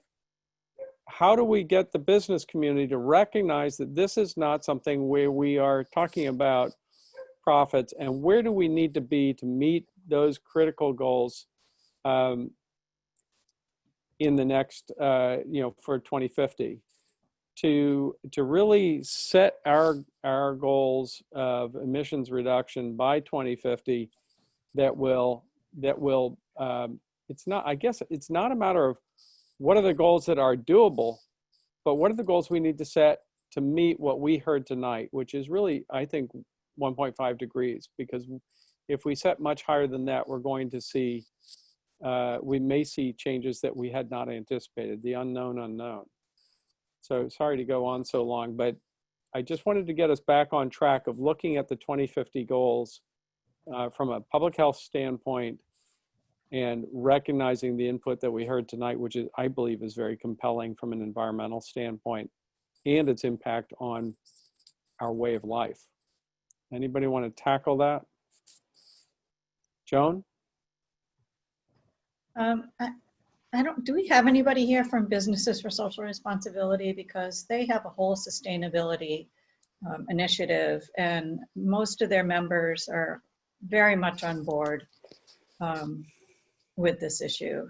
how do we get the business community to recognize that this is not something where we are talking about profits, and where do we need to be to meet those critical goals in the next, for 2050, to really set our goals of emissions reduction by 2050 that will it's not, I guess it's not a matter of what are the goals that are doable, but what are the goals we need to set to meet what we heard tonight, which is really, I think, 1.5 degrees, because if we set much higher than that, we're going to see, we may see changes that we had not anticipated, the unknown unknown. So sorry to go on so long, but I just wanted to get us back on track of looking at the 2050 goals from a public health standpoint, and recognizing the input that we heard tonight, which is, I believe, is very compelling from an environmental standpoint and its impact on our way of life. Anybody want to tackle that? Joan? Do we have anybody here from Businesses for Social Responsibility? Because they have a whole sustainability initiative, and most of their members are very much on board with this issue.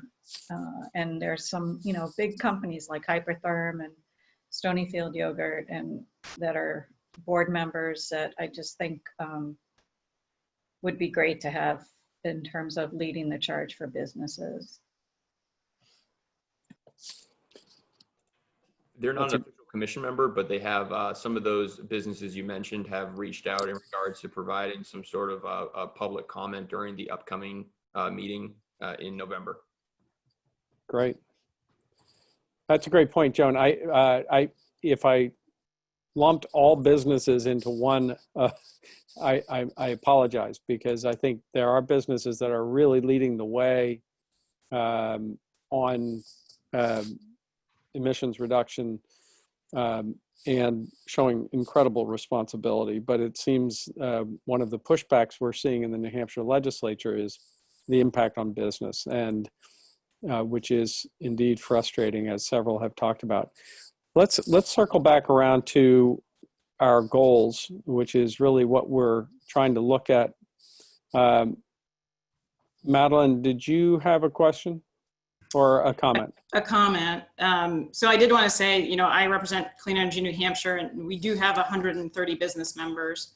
And there's some, big companies like Hypertherm and Stonyfield Yogurt and that are board members that I just think would be great to have in terms of leading the charge for businesses. They're not an official commission member, but they have some of those businesses you mentioned have reached out in regards to providing some sort of a public comment during the upcoming meeting in November. Great. That's a great point, Joan. If I lumped all businesses into one, I apologize, because I think there are businesses that are really leading the way on emissions reduction and showing incredible responsibility. But it seems one of the pushbacks we're seeing in the New Hampshire legislature is the impact on business, and which is indeed frustrating, as several have talked about. Let's circle back around to our goals, which is really what we're trying to look at. Madeline, did you have a question or a comment? A comment. So I did want to say, I represent Clean Energy New Hampshire, and we do have 130 business members.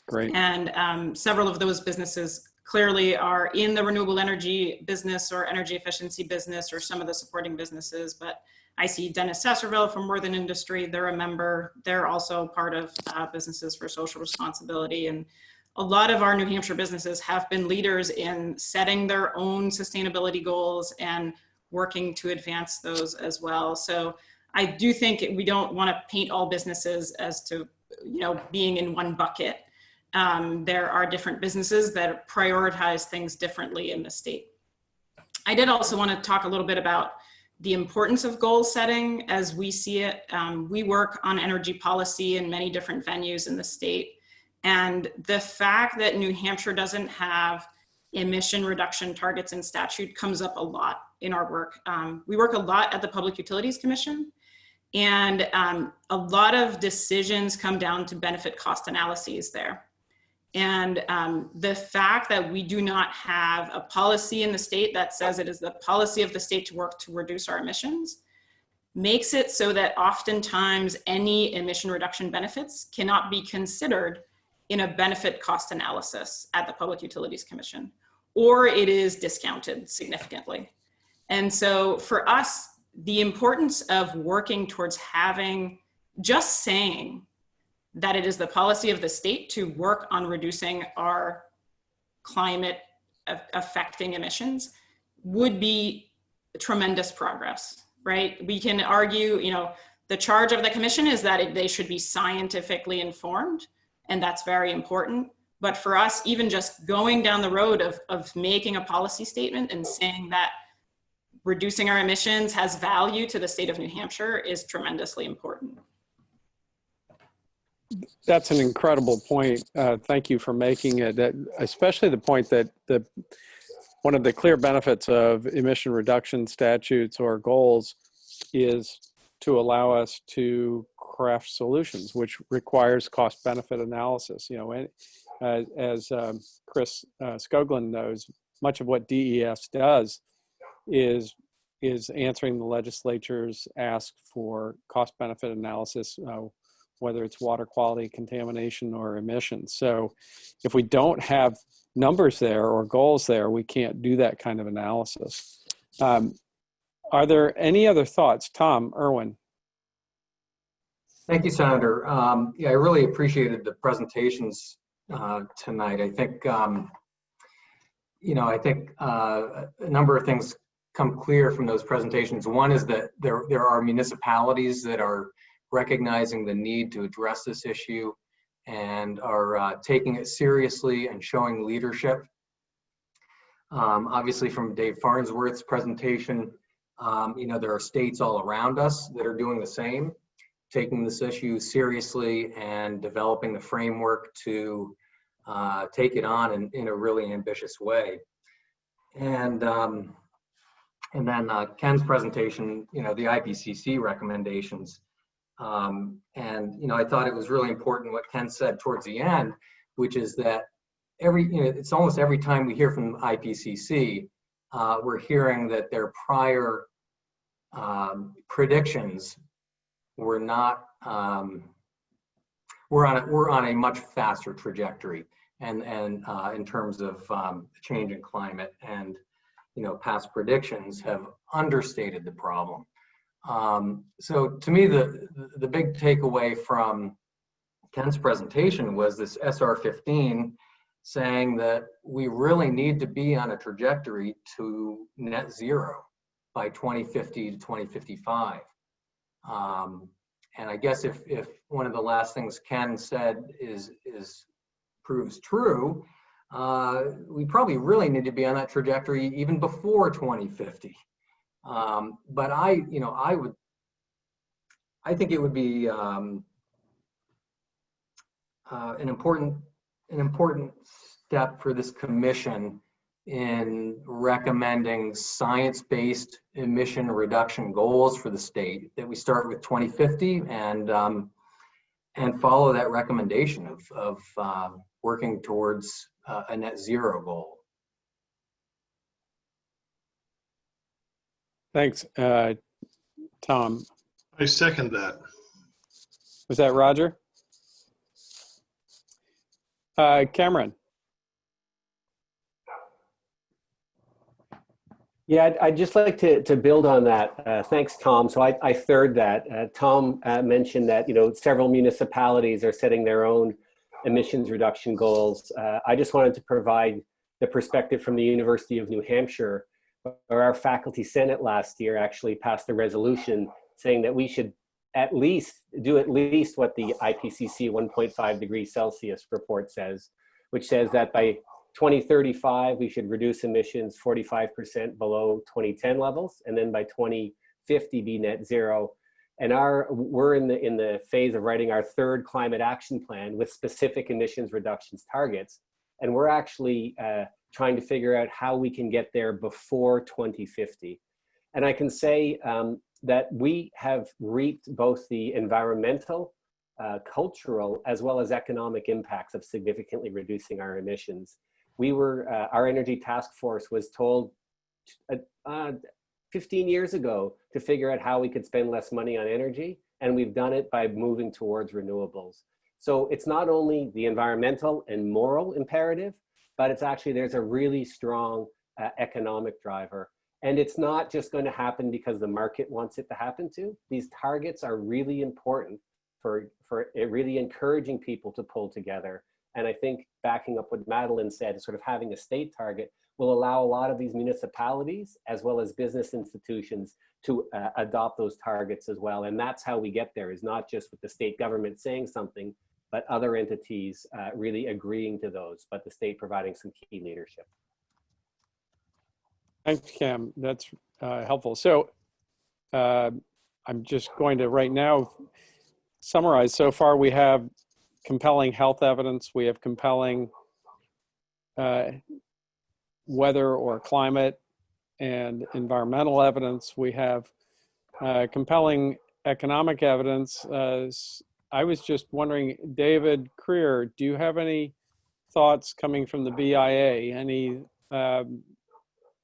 Great. And several of those businesses clearly are in the renewable energy business or energy efficiency business or some of the supporting businesses. But I see Dennis Sasserville from Worthen Industry. They're a member. They're also part of Businesses for Social Responsibility. And a lot of our New Hampshire businesses have been leaders in setting their own sustainability goals and working to advance those as well. So I do think we don't want to paint all businesses as to, being in one bucket. There are different businesses that prioritize things differently in the state. I did also want to talk a little bit about the importance of goal setting as we see it. We work on energy policy in many different venues in the state. And the fact that New Hampshire doesn't have emission reduction targets in statute comes up a lot in our work. We work a lot at the Public Utilities Commission, and a lot of decisions come down to benefit cost analyses there. And the fact that we do not have a policy in the state that says it is the policy of the state to work to reduce our emissions makes it so that oftentimes any emission reduction benefits cannot be considered in a benefit cost analysis at the Public Utilities Commission, or it is discounted significantly. And so for us, the importance of working towards having, just saying that it is the policy of the state to work on reducing our climate affecting emissions would be tremendous progress, right? We can argue, the charge of the commission is that they should be scientifically informed, and that's very important. But for us, even just going down the road of making a policy statement and saying that reducing our emissions has value to the state of New Hampshire is tremendously important. That's an incredible point. Thank you for making it, especially the point that one of the clear benefits of emission reduction statutes or goals is to allow us to craft solutions, which requires cost benefit analysis. You know, as Chris Skoglund knows, much of what DES does is answering the legislature's ask for cost benefit analysis, whether it's water quality, contamination, or emissions. So if we don't have numbers there or goals there, we can't do that kind of analysis. Are there any other thoughts? Tom, Irwin. Thank you, Senator. Yeah, I really appreciated the presentations tonight. I think, you know, I think a number of things come clear from those presentations. One is that there are municipalities that are recognizing the need to address this issue and are taking it seriously and showing leadership. Obviously, from Dave Farnsworth's presentation, you know, there are states all around us that are doing the same, taking this issue seriously and developing the framework to take it on in a really ambitious way. And then Ken's presentation, you know, the IPCC recommendations. And, you know, I thought it was really important what Ken said towards the end, which is that it's almost every time we hear from IPCC, we're hearing that their prior predictions were not, we're on a much faster trajectory and in terms of change in climate, and, you know, past predictions have understated the problem. So to me, the big takeaway from Ken's presentation was this SR15 saying that we really need to be on a trajectory to net zero by 2050 to 2055. And I guess if one of the last things Ken said proves true, we probably really need to be on that trajectory even before 2050. But I think it would be an important step for this commission in recommending science-based emission reduction goals for the state, that we start with 2050 and follow that recommendation of working towards a net zero goal. Thanks, Tom. I second that. Was that Roger? Cameron. Yeah, I'd just like to build on that. Thanks, Tom. So I third that. Tom mentioned that, you know, several municipalities are setting their own emissions reduction goals. I just wanted to provide the perspective from the University of New Hampshire, where our faculty senate last year actually passed a resolution saying that we should do at least what the IPCC 1.5 degrees Celsius report says, which says that by 2035, we should reduce emissions 45% below 2010 levels, and then by 2050 be net zero. And we're in the phase of writing our third climate action plan with specific emissions reductions targets, and we're actually trying to figure out how we can get there before 2050. And I can say that we have reaped both the environmental, cultural, as well as economic impacts of significantly reducing our emissions. Our energy task force was told 15 years ago to figure out how we could spend less money on energy, and we've done it by moving towards renewables. So it's not only the environmental and moral imperative, but it's actually, there's a really strong economic driver. And it's not just going to happen because the market wants it to happen to. These targets are really important for really encouraging people to pull together. And I think backing up what Madeline said, sort of having a state target will allow a lot of these municipalities as well as business institutions to adopt those targets as well. And that's how we get there, is not just with the state government saying something, but other entities really agreeing to those, but the state providing some key leadership. Thanks, Cam. That's helpful. So I'm just going to right now summarize. So far, we have compelling health evidence. We have compelling weather or climate and environmental evidence. We have compelling economic evidence. I was just wondering, David Creer, do you have any thoughts coming from the BIA? Any,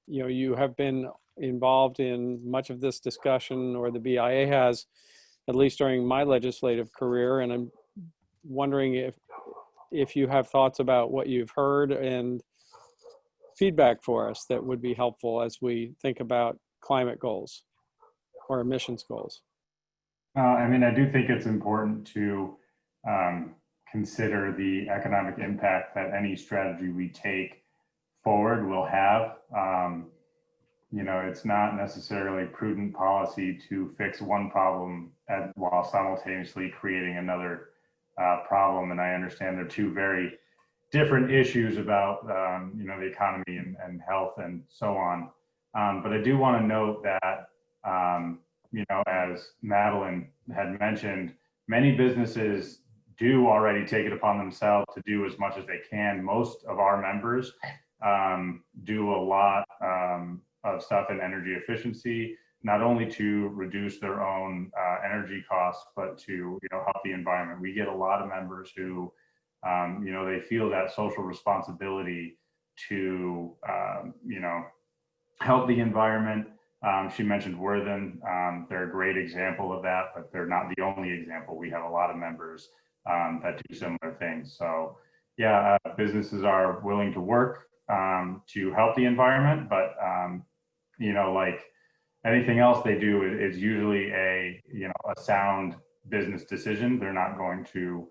you have been involved in much of this discussion, or the BIA has, at least during my legislative career, and I'm wondering if you have thoughts about what you've heard and feedback for us that would be helpful as we think about climate goals or emissions goals. I mean, I do think it's important to consider the economic impact that any strategy we take forward will have. It's not necessarily prudent policy to fix one problem while simultaneously creating another problem. And I understand they're two very different issues about, the economy and health and so on. But I do want to note that, as Madeline had mentioned, many businesses do already take it upon themselves to do as much as they can. Most of our members do a lot of stuff in energy efficiency, not only to reduce their own energy costs, but to help the environment. We get a lot of members who, they feel that social responsibility to, help the environment. She mentioned Worthen. They're a great example of that, but they're not the only example. We have a lot of members that do similar things. So yeah, businesses are willing to work to help the environment, but like anything else they do is usually a sound business decision. They're not going to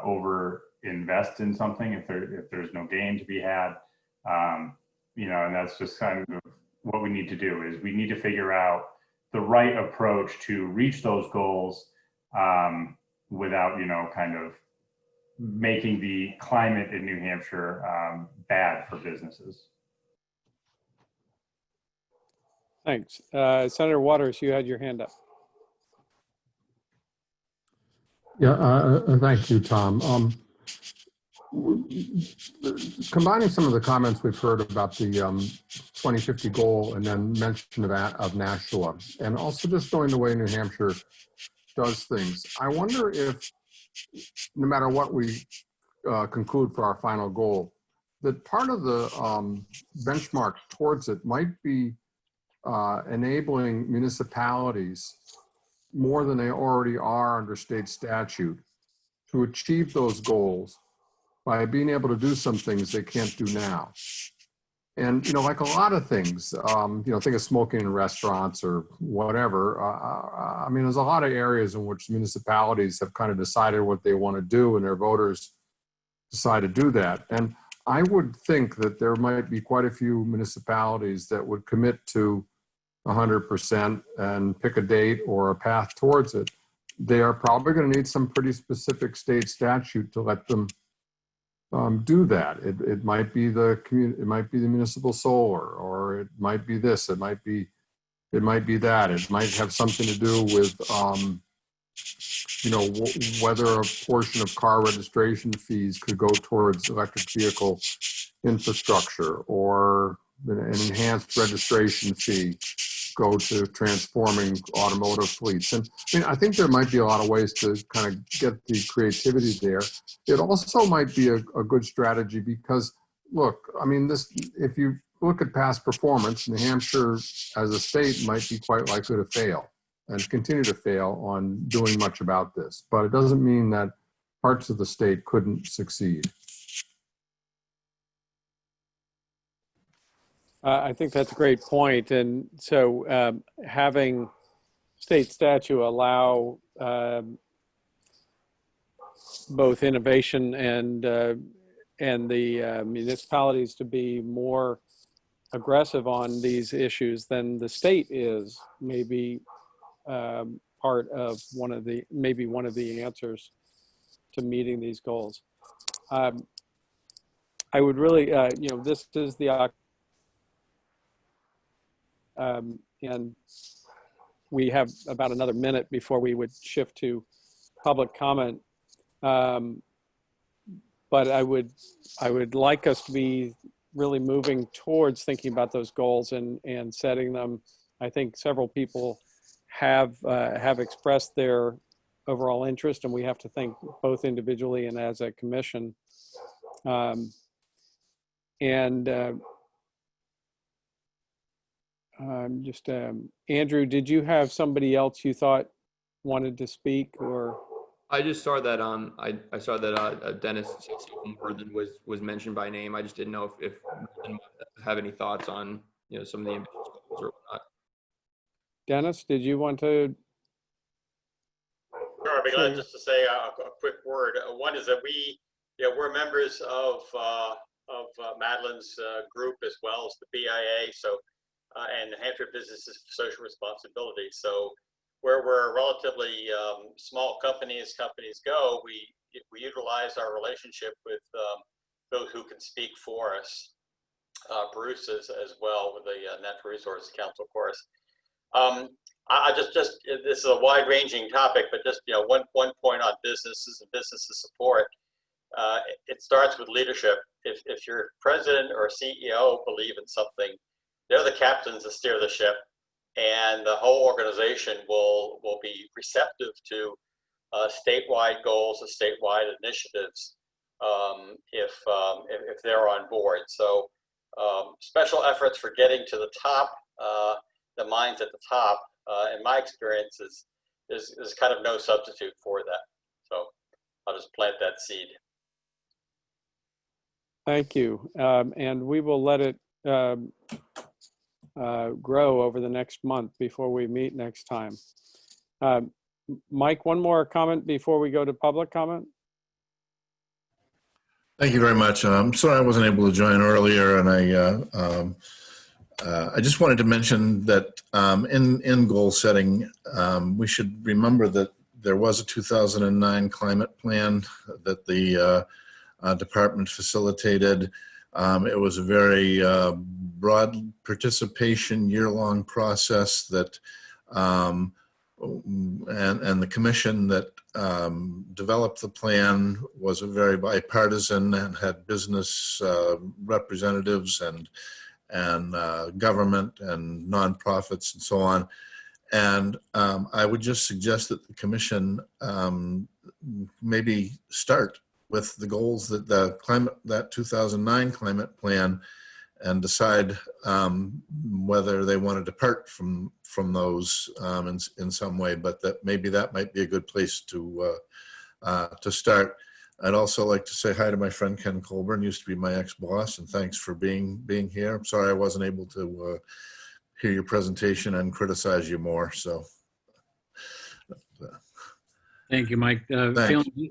over invest in something if there's no gain to be had. And that's just kind of what we need to do. Is we need to figure out the right approach to reach those goals without kind of making the climate in New Hampshire bad for businesses. Thanks. Senator Waters, you had your hand up. Yeah, thank you, Tom. Combining some of the comments we've heard about the 2050 goal and then mention of Nashua, and also just knowing the way New Hampshire does things, I wonder if, no matter what we conclude for our final goal, that part of the benchmark towards it might be enabling municipalities more than they already are under state statute to achieve those goals by being able to do some things they can't do now. And, like a lot of things, think of smoking in restaurants or whatever. I mean, there's a lot of areas in which municipalities have kind of decided what they want to do and their voters decide to do that. And I would think that there might be quite a few municipalities that would commit to 100% and pick a date or a path towards it. They are probably going to need some pretty specific state statute to let them do that. It might be the municipal solar, or it might be this. It might be that. It might have something to do with whether a portion of car registration fees could go towards electric vehicle infrastructure, or an enhanced registration fee go to transforming automotive fleets. And I mean, I think there might be a lot of ways to kind of get the creativity there. It also might be a good strategy because, look, I mean, if you look at past performance, New Hampshire as a state might be quite likely to fail and continue to fail on doing much about this. But it doesn't mean that parts of the state couldn't succeed. I think that's a great point. And so having state statute allow both innovation and the municipalities to be more aggressive on these issues than the state is, maybe part of one of the answers to meeting these goals. I would really, this is the And we have about another minute before we would shift to public comment. But I would like us to be really moving towards thinking about those goals and setting them. I think several people have expressed their overall interest, and we have to think both individually and as a commission. Andrew, did you have somebody else you thought wanted to speak, or? I just saw that I saw that Dennis Worthen was mentioned by name. I just didn't know if you have any thoughts on some of the ambitious goals or whatnot. Dennis, did you want to? Sure, I'd be glad just to say a quick word. One is that we're members of Madeline's group as well as the BIA, so and New Hampshire Businesses for Social Responsibility. So where we're relatively small companies go, we utilize our relationship with those who can speak for us. Bruce as well with the Natural Resources Council, of course. I just this is a wide-ranging topic, but just one point on businesses and business support. It starts with leadership. If your president or CEO believe in something, they're the captains that steer the ship, and the whole organization will be receptive to statewide goals and statewide initiatives if they're on board. So special efforts for getting to the top, the minds at the top, in my experience, is kind of no substitute for that. So I'll just plant that seed. Thank you, and we will let it grow over the next month before we meet next time. Mike, one more comment before we go to public comment. Thank you very much. I'm sorry I wasn't able to join earlier, and I just wanted to mention that in goal setting, we should remember that there was a 2009 climate plan that the department facilitated. It was a very broad participation, year-long process that, and the commission that developed the plan was a very bipartisan and had business representatives and government and nonprofits and so on. And I would just suggest that the commission maybe start with the goals that that 2009 climate plan, and decide whether they want to depart from those in some way. But that might be a good place to start. I'd also like to say hi to my friend Ken Colburn, used to be my ex-boss, and thanks for being here. I'm sorry I wasn't able to hear your presentation and criticize you more. So, thank you, Mike.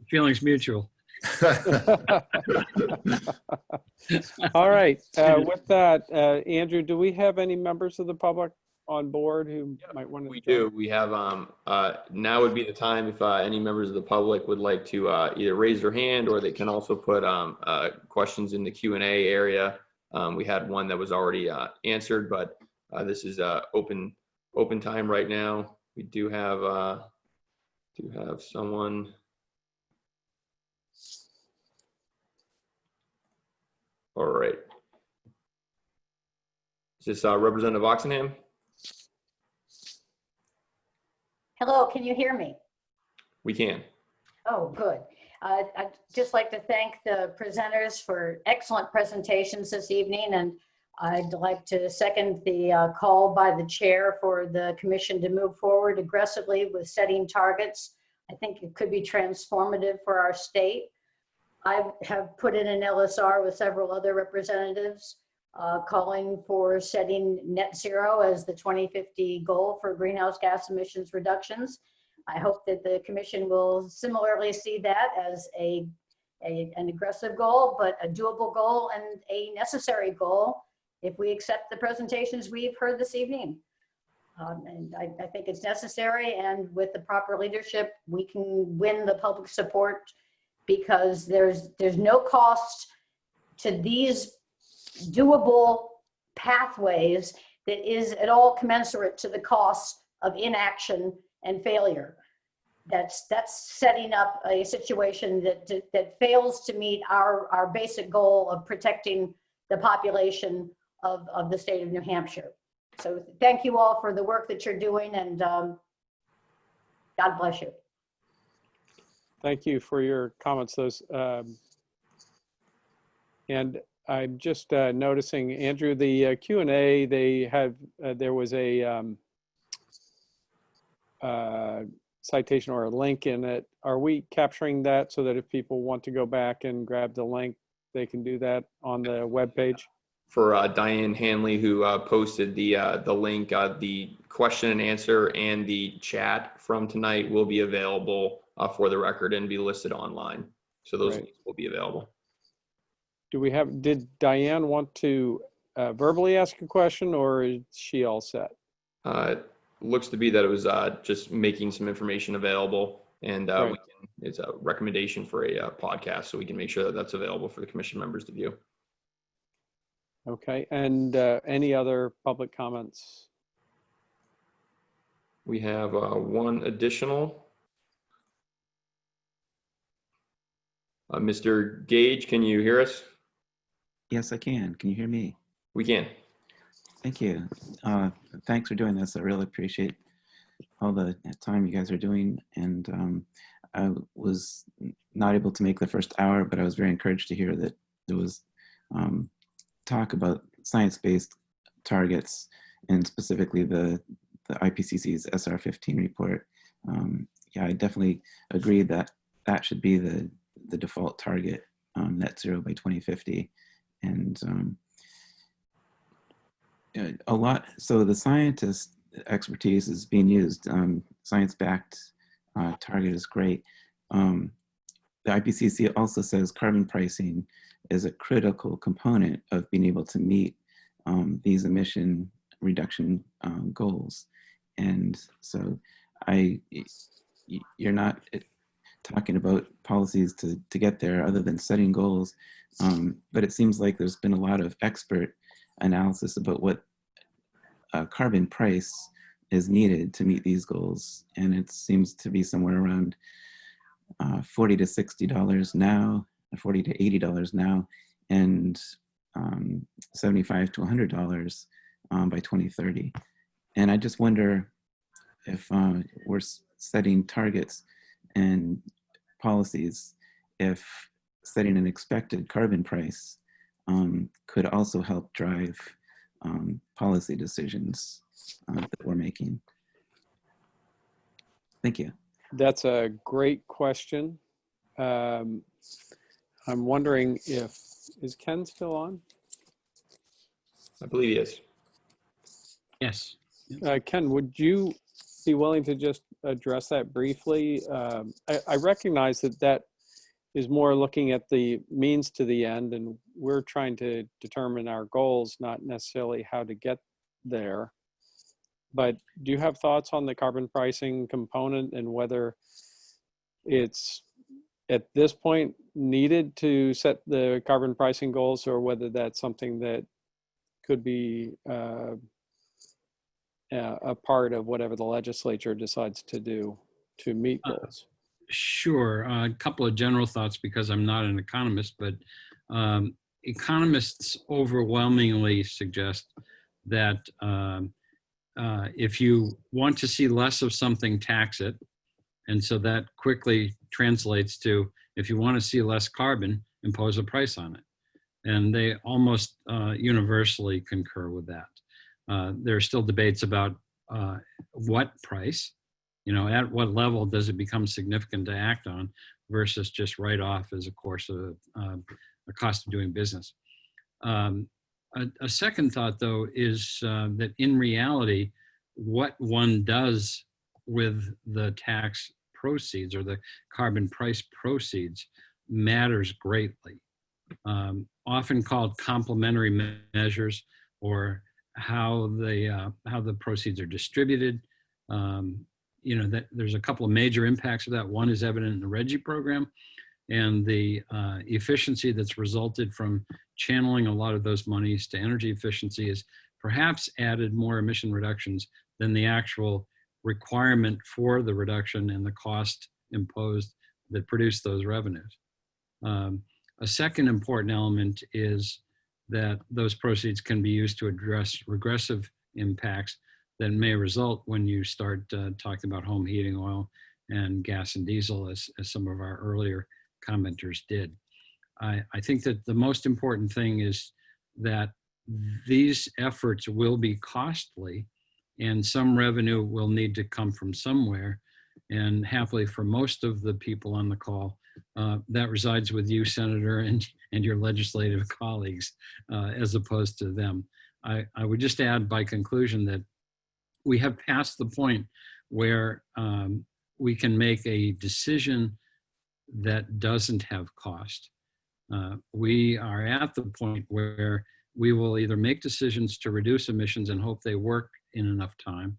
Feelings mutual. All right. With that, Andrew, do we have any members of the public on board who might want to? We do. We have. Now would be the time if any members of the public would like to either raise their hand, or they can also put questions in the Q&A area. We had one that was already answered, but this is open time right now. We do have someone. All right. Is this Representative Oxenham? Hello, can you hear me? We can. Oh, good. I'd just like to thank the presenters for excellent presentations this evening, and I'd like to second the call by the chair for the commission to move forward aggressively with setting targets. I think it could be transformative for our state. I have put in an LSR with several other representatives calling for setting net zero as the 2050 goal for greenhouse gas emissions reductions. I hope that the commission will similarly see that as an aggressive goal, but a doable goal and a necessary goal if we accept the presentations we've heard this evening. And I think it's necessary, and with the proper leadership, we can win the public support, because there's no cost to these doable pathways that is at all commensurate to the costs of inaction and failure. That's setting up a situation that fails to meet our basic goal of protecting the population of the state of New Hampshire. So thank you all for the work that you're doing, and God bless you. Thank you for your comments. And I'm just noticing, Andrew, the Q&A, they have, there was a citation or a link in it. Are we capturing that so that if people want to go back and grab the link, they can do that on the webpage? For Diane Hanley, who posted the link, the question and answer and the chat from tonight will be available for the record and be listed online. So those links will be available. Did Diane want to verbally ask a question, or is she all set? Looks to be that it was just making some information available, and it's a recommendation for a podcast, so we can make sure that that's available for the commission members to view. Okay, and any other public comments? We have one additional. Mr. Gage, can you hear us? Yes, I can. Can you hear me? We can. Thank you. Thanks for doing this. I really appreciate all the time you guys are doing. And I was not able to make the first hour, but I was very encouraged to hear that there was talk about science-based targets, and specifically the IPCC's SR15 report. Yeah, I definitely agree that that should be the default target, net zero by 2050. And so the scientist expertise is being used. Science-backed target is great. The IPCC also says carbon pricing is a critical component of being able to meet these emission reduction goals. And so you're not talking about policies to get there other than setting goals. But it seems like there's been a lot of expert analysis about what carbon price is needed to meet these goals. And it seems to be somewhere around $40 to $60 now, $40 to $80 now, and $75 to $100 by 2030. And I just wonder if we're setting targets and policies, if setting an expected carbon price could also help drive policy decisions that we're making. Thank you. That's a great question. I'm wondering is Ken still on? I believe he is. Yes. Ken, would you be willing to just address that briefly? I recognize that is more looking at the means to the end, and we're trying to determine our goals, not necessarily how to get there. But do you have thoughts on the carbon pricing component and whether it's at this point needed to set the carbon pricing goals, or whether that's something that could be a part of whatever the legislature decides to do to meet goals? Sure. A couple of general thoughts, because I'm not an economist, but economists overwhelmingly suggest that if you want to see less of something, tax it. And so that quickly translates to, if you want to see less carbon, impose a price on it. And they almost universally concur with that. There are still debates about what price, at what level does it become significant to act on versus just write off as a course of a cost of doing business. A second thought, though, is that in reality, what one does with the tax proceeds or the carbon price proceeds matters greatly. Often called complementary measures, or how the proceeds are distributed. That there's a couple of major impacts of that. One is evident in the RGGI program, and the efficiency that's resulted from channeling a lot of those monies to energy efficiency is perhaps added more emission reductions than the actual requirement for the reduction and the cost imposed that produced those revenues. A second important element is that those proceeds can be used to address regressive impacts that may result when you start talking about home heating oil and gas and diesel, as some of our earlier commenters did. I think that the most important thing is that these efforts will be costly and some revenue will need to come from somewhere. And happily for most of the people on the call, that resides with you, Senator, and your legislative colleagues, as opposed to them. I would just add by conclusion that we have passed the point where we can make a decision that doesn't have cost. We are at the point where we will either make decisions to reduce emissions and hope they work in enough time,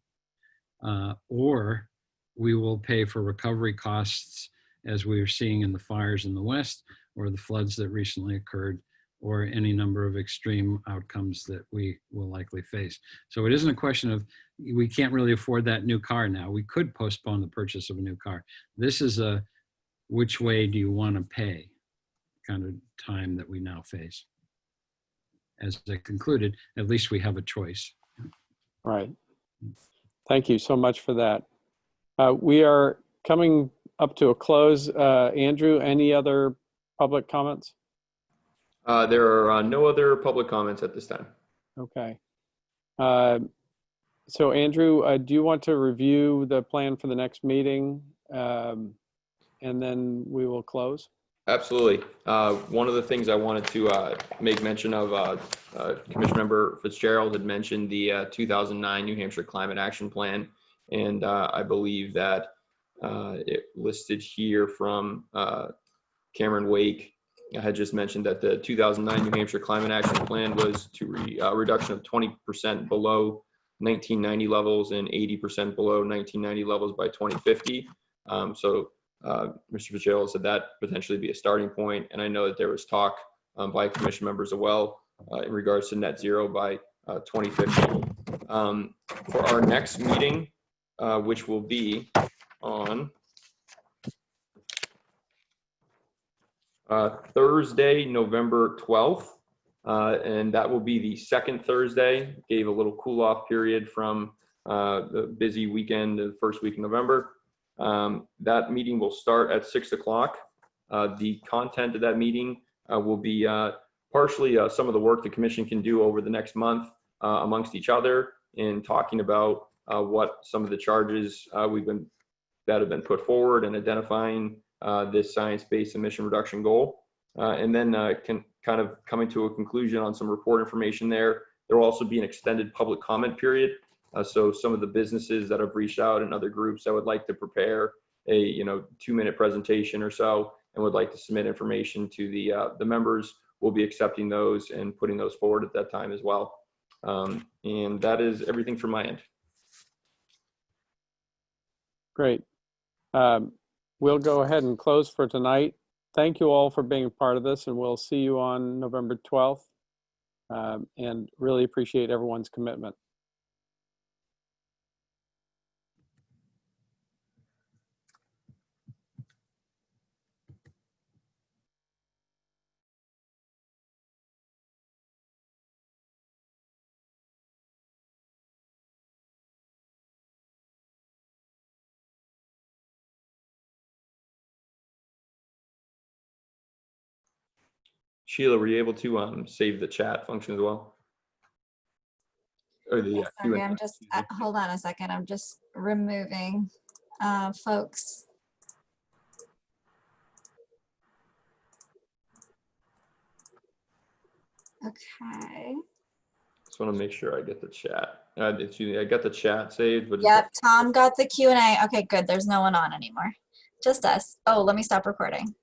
or we will pay for recovery costs as we are seeing in the fires in the West or the floods that recently occurred, or any number of extreme outcomes that we will likely face. So it isn't a question of, we can't really afford that new car now. We could postpone the purchase of a new car. This is a, which way do you want to pay kind of time that we now face. As I concluded, at least we have a choice. Right. Thank you so much for that. We are coming up to a close. Andrew, any other public comments? There are no other public comments at this time. Okay. So Andrew, do you want to review the plan for the next meeting? And then we will close. Absolutely. One of the things I wanted to make mention of, Commission Member Fitzgerald had mentioned the 2009 New Hampshire Climate Action Plan. And I believe that it listed here from Cameron Wake had just mentioned that the 2009 New Hampshire Climate Action Plan was to a reduction of 20% below 1990 levels and 80% below 1990 levels by 2050. Mr. Fitzgerald said that potentially be a starting point. And I know that there was talk by commission members as well in regards to net zero by 2050. For our next meeting, which will be on Thursday, November 12th, and that will be the second Thursday. Gave a little cool off period from the busy weekend, the first week in November. That meeting will start at 6 o'clock. The content of that meeting will be partially some of the work the commission can do over the next month amongst each other in talking about what some of the charges that have been put forward and identifying this science-based emission reduction goal. And then can kind of coming to a conclusion on some report information there. There will also be an extended public comment period. So some of the businesses that have reached out and other groups that would like to prepare a 2-minute presentation or so and would like to submit information to the members, will be accepting those and putting those forward at that time as well. And that is everything from my end. Great. We'll go ahead and close for tonight. Thank you all for being a part of this, and we'll see you on November 12th. And really appreciate everyone's commitment. Sheila, were you able to save the chat function as well? Or the Yes, sorry, I'm just, hold on a second. I'm just removing folks. Okay. Just want to make sure I get the chat. I got the chat saved. But Yep, Tom got the Q&A. Okay, good. There's no one on anymore. Just us. Oh, let me stop recording.